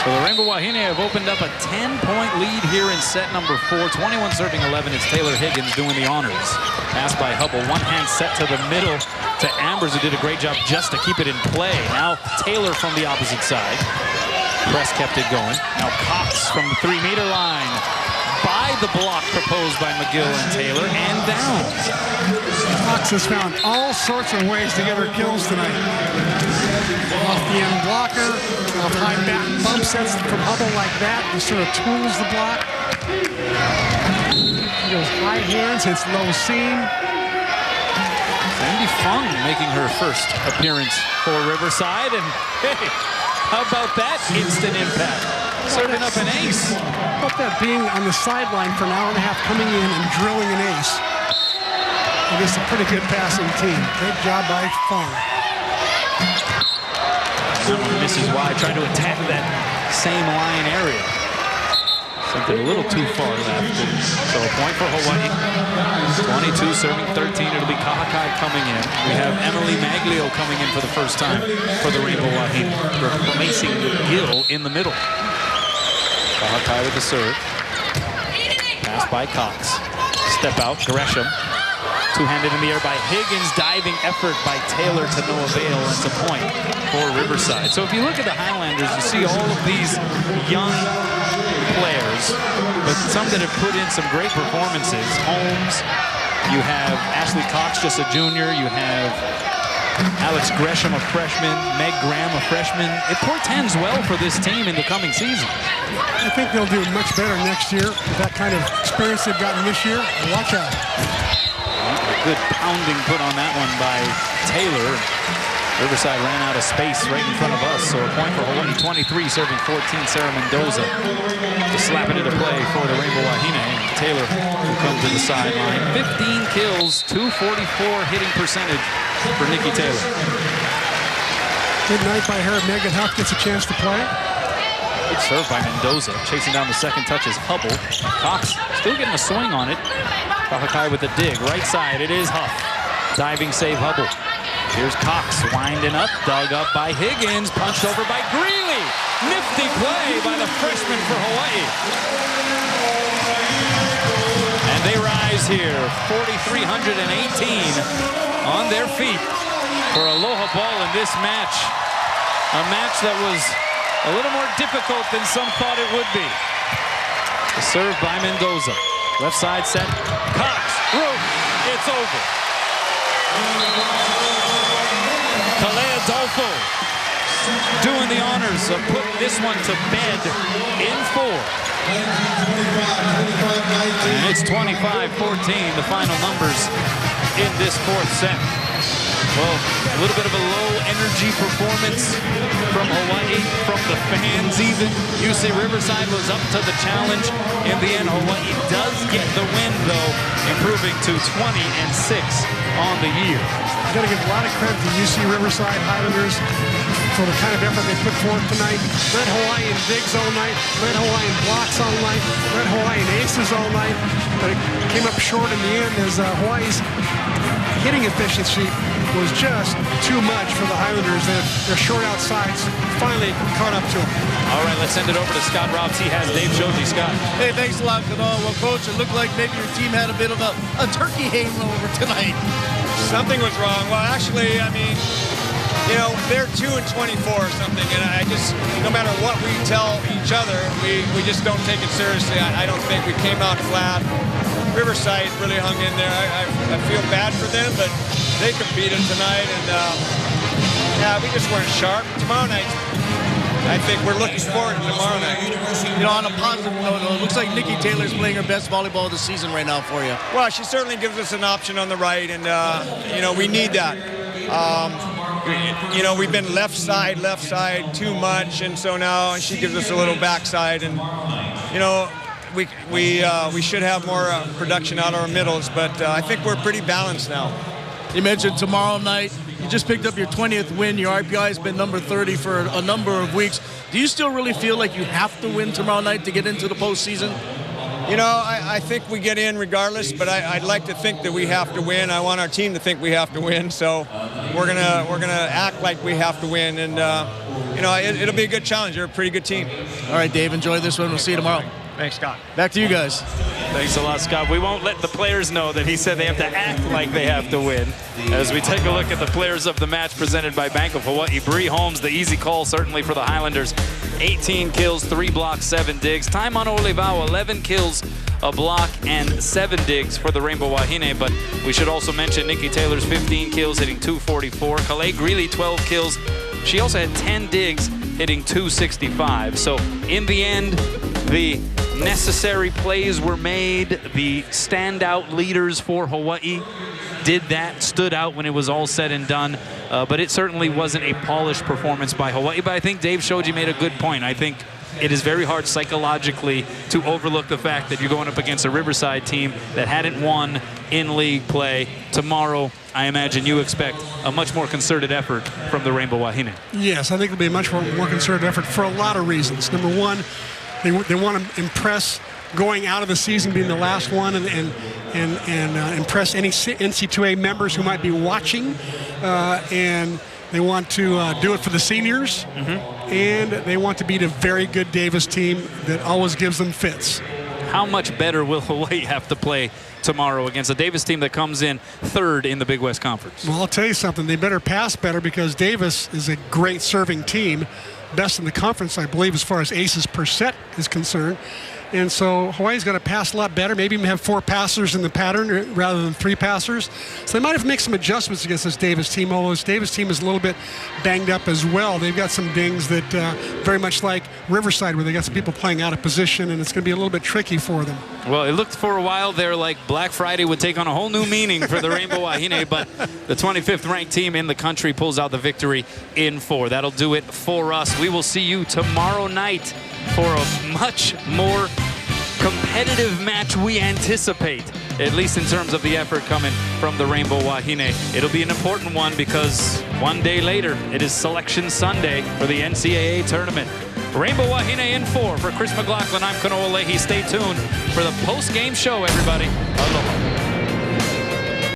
S1: So the Rainbow Wahine have opened up a 10-point lead here in set number 4. 21 serving 11. It's Taylor Higgins doing the honors. Pass by Hubble. One hand set to the middle to Ambers, who did a great job just to keep it in play. Now Taylor from the opposite side. Press kept it going. Now Cox from the 3-meter line. By the block proposed by McGill and Taylor, and down.
S2: Cox has found all sorts of ways to get her kills tonight. Off the end blocker, off high back bump sets from Hubble like that, and sort of tools the block. She goes high hands, hits low seam.
S1: Sandy Fung making her first appearance for Riverside, and hey, how about that instant impact? Serving up an ace.
S2: How about that being on the sideline for an hour and a half, coming in and drilling an ace? It is a pretty good passing team. Great job by Fung.
S1: That one misses wide, trying to attack that same line area. Something a little too far left. So a point for Hawaii. 22 serving 13. It'll be Kahakai coming in. We have Emily Maglio coming in for the first time for the Rainbow Wahine, replacing Gill in the middle. Kahakai with the serve. Pass by Cox. Step out, Gresham. Two-handed in the air by Higgins. Diving effort by Taylor to no avail. It's a point for Riverside. So if you look at the Highlanders, you see all of these young players, but some that have put in some great performances. Holmes, you have Ashley Cox, just a junior. You have Alex Gresham, a freshman. Meg Graham, a freshman. It portends well for this team in the coming season.
S2: I think they'll do much better next year with that kind of experience they've gotten this year. Watch out.
S1: A good pounding put on that one by Taylor. Riverside ran out of space right in front of us, so a point for Hawaii. 23 serving 14, Sarah Mendoza to slap it into play for the Rainbow Wahine. And Taylor will come to the sideline. 15 kills, 244 hitting percentage for Nikki Taylor.
S2: Good night by her. Megan Huff gets a chance to play.
S1: Good serve by Mendoza. Chasing down the second touch is Hubble. Cox still getting a swing on it. Kahakai with the dig. Right side, it is Huff. Diving save Hubble. Here's Cox winding up. Dug up by Higgins. Punched over by Greeley. Nifty play by the freshman for Hawaii. And they rise here. 4,318 on their feet for Aloha ball in this match. A match that was a little more difficult than some thought it would be. The serve by Mendoza. Left side set. Cox. Roof. It's over. Kalea Adolfo doing the honors of putting this one to bed in 4. And it's 25-14, the final numbers in this 4th set. Well, a little bit of a low-energy performance from Hawaii, from the fans even. UC Riverside was up to the challenge. In the end, Hawaii does get the win, though, improving to 20-6 on the year.
S2: Got to give a lot of credit to UC Riverside Highlanders. for the kind of effort they put forth tonight. Led Hawaii in digs all night, led Hawaii in blocks all night, led Hawaii in aces all night, but it came up short in the end as Hawaii's hitting efficiency was just too much for the Highlanders. Their short outsides finally caught up to them.
S1: All right, let's send it over to Scott Robbs. He has Dave Shoji. Scott.
S6: Hey, thanks a lot, Kanoa. Well, Coach, it looked like maybe your team had a bit of a turkey hangover tonight.
S4: Something was wrong. Well, actually, I mean, you know, they're 2-24 or something, and I just, no matter what we tell each other, we just don't take it seriously. I don't think we came out flat. Riverside really hung in there. I feel bad for them, but they competed tonight, and yeah, we just weren't sharp. Tomorrow night, I think we're looking forward to tomorrow night.
S6: You know, on a positive note, it looks like Nikki Taylor's playing her best volleyball of the season right now for you.
S4: Well, she certainly gives us an option on the right, and you know, we need that. You know, we've been left side too much, and so now she gives us a little backside, and you know, we should have more production out of our middles, but I think we're pretty balanced now.
S6: You mentioned tomorrow night. You just picked up your 20th win. Your RPI has been number 30 for a number of weeks. Do you still really feel like you have to win tomorrow night to get into the postseason?
S4: You know, I think we get in regardless, but I'd like to think that we have to win. I want our team to think we have to win, so we're gonna act like we have to win, and you know, it'll be a good challenge. You're a pretty good team.
S6: All right, Dave, enjoy this one. We'll see you tomorrow.
S4: Thanks, Scott.
S6: Back to you guys.
S1: Thanks a lot, Scott. We won't let the players know that he said they have to act like they have to win. As we take a look at the players of the match presented by Bank of Hawaii, Bree Holmes, the easy call certainly for the Highlanders. 18 kills, 3 blocks, 7 digs. Taimana Olivao, 11 kills, a block, and 7 digs for the Rainbow Wahine. But we should also mention Nikki Taylor's 15 kills, hitting 244. Kalei Greeley, 12 kills. She also had 10 digs, hitting 265. So in the end, the necessary plays were made. The standout leaders for Hawaii did that, stood out when it was all said and done. But it certainly wasn't a polished performance by Hawaii. But I think Dave Shoji made a good point. I think it is very hard psychologically to overlook the fact that you're going up against a Riverside team that hadn't won in league play. Tomorrow, I imagine you expect a much more concerted effort from the Rainbow Wahine.
S2: Yes, I think it'll be a much more concerted effort for a lot of reasons. Number one, they want to impress going out of the season, being the last one, and impress any NC2A members who might be watching, and they want to do it for the seniors, and they want to beat a very good Davis team that always gives them fits.
S1: How much better will Hawaii have to play tomorrow against a Davis team that comes in 3rd in the Big West Conference?
S2: Well, I'll tell you something. They better pass better because Davis is a great serving team. Best in the conference, I believe, as far as aces per set is concerned. And so Hawaii's got to pass a lot better, maybe even have 4 passers in the pattern rather than 3 passers. So they might have to make some adjustments against this Davis team, although this Davis team is a little bit banged up as well. They've got some dings that very much like Riverside, where they got some people playing out of position, and it's going to be a little bit tricky for them.
S1: Well, it looked for a while there like Black Friday would take on a whole new meaning for the Rainbow Wahine, but the 25th ranked team in the country pulls out the victory in 4. That'll do it for us. We will see you tomorrow night for a much more competitive match we anticipate, at least in terms of the effort coming from the Rainbow Wahine. It'll be an important one because one day later, it is Selection Sunday for the NCAA tournament. Rainbow Wahine in 4. For Chris McLaughlin, I'm Kanoa Leahy. Stay tuned for the post-game show, everybody. Aloha.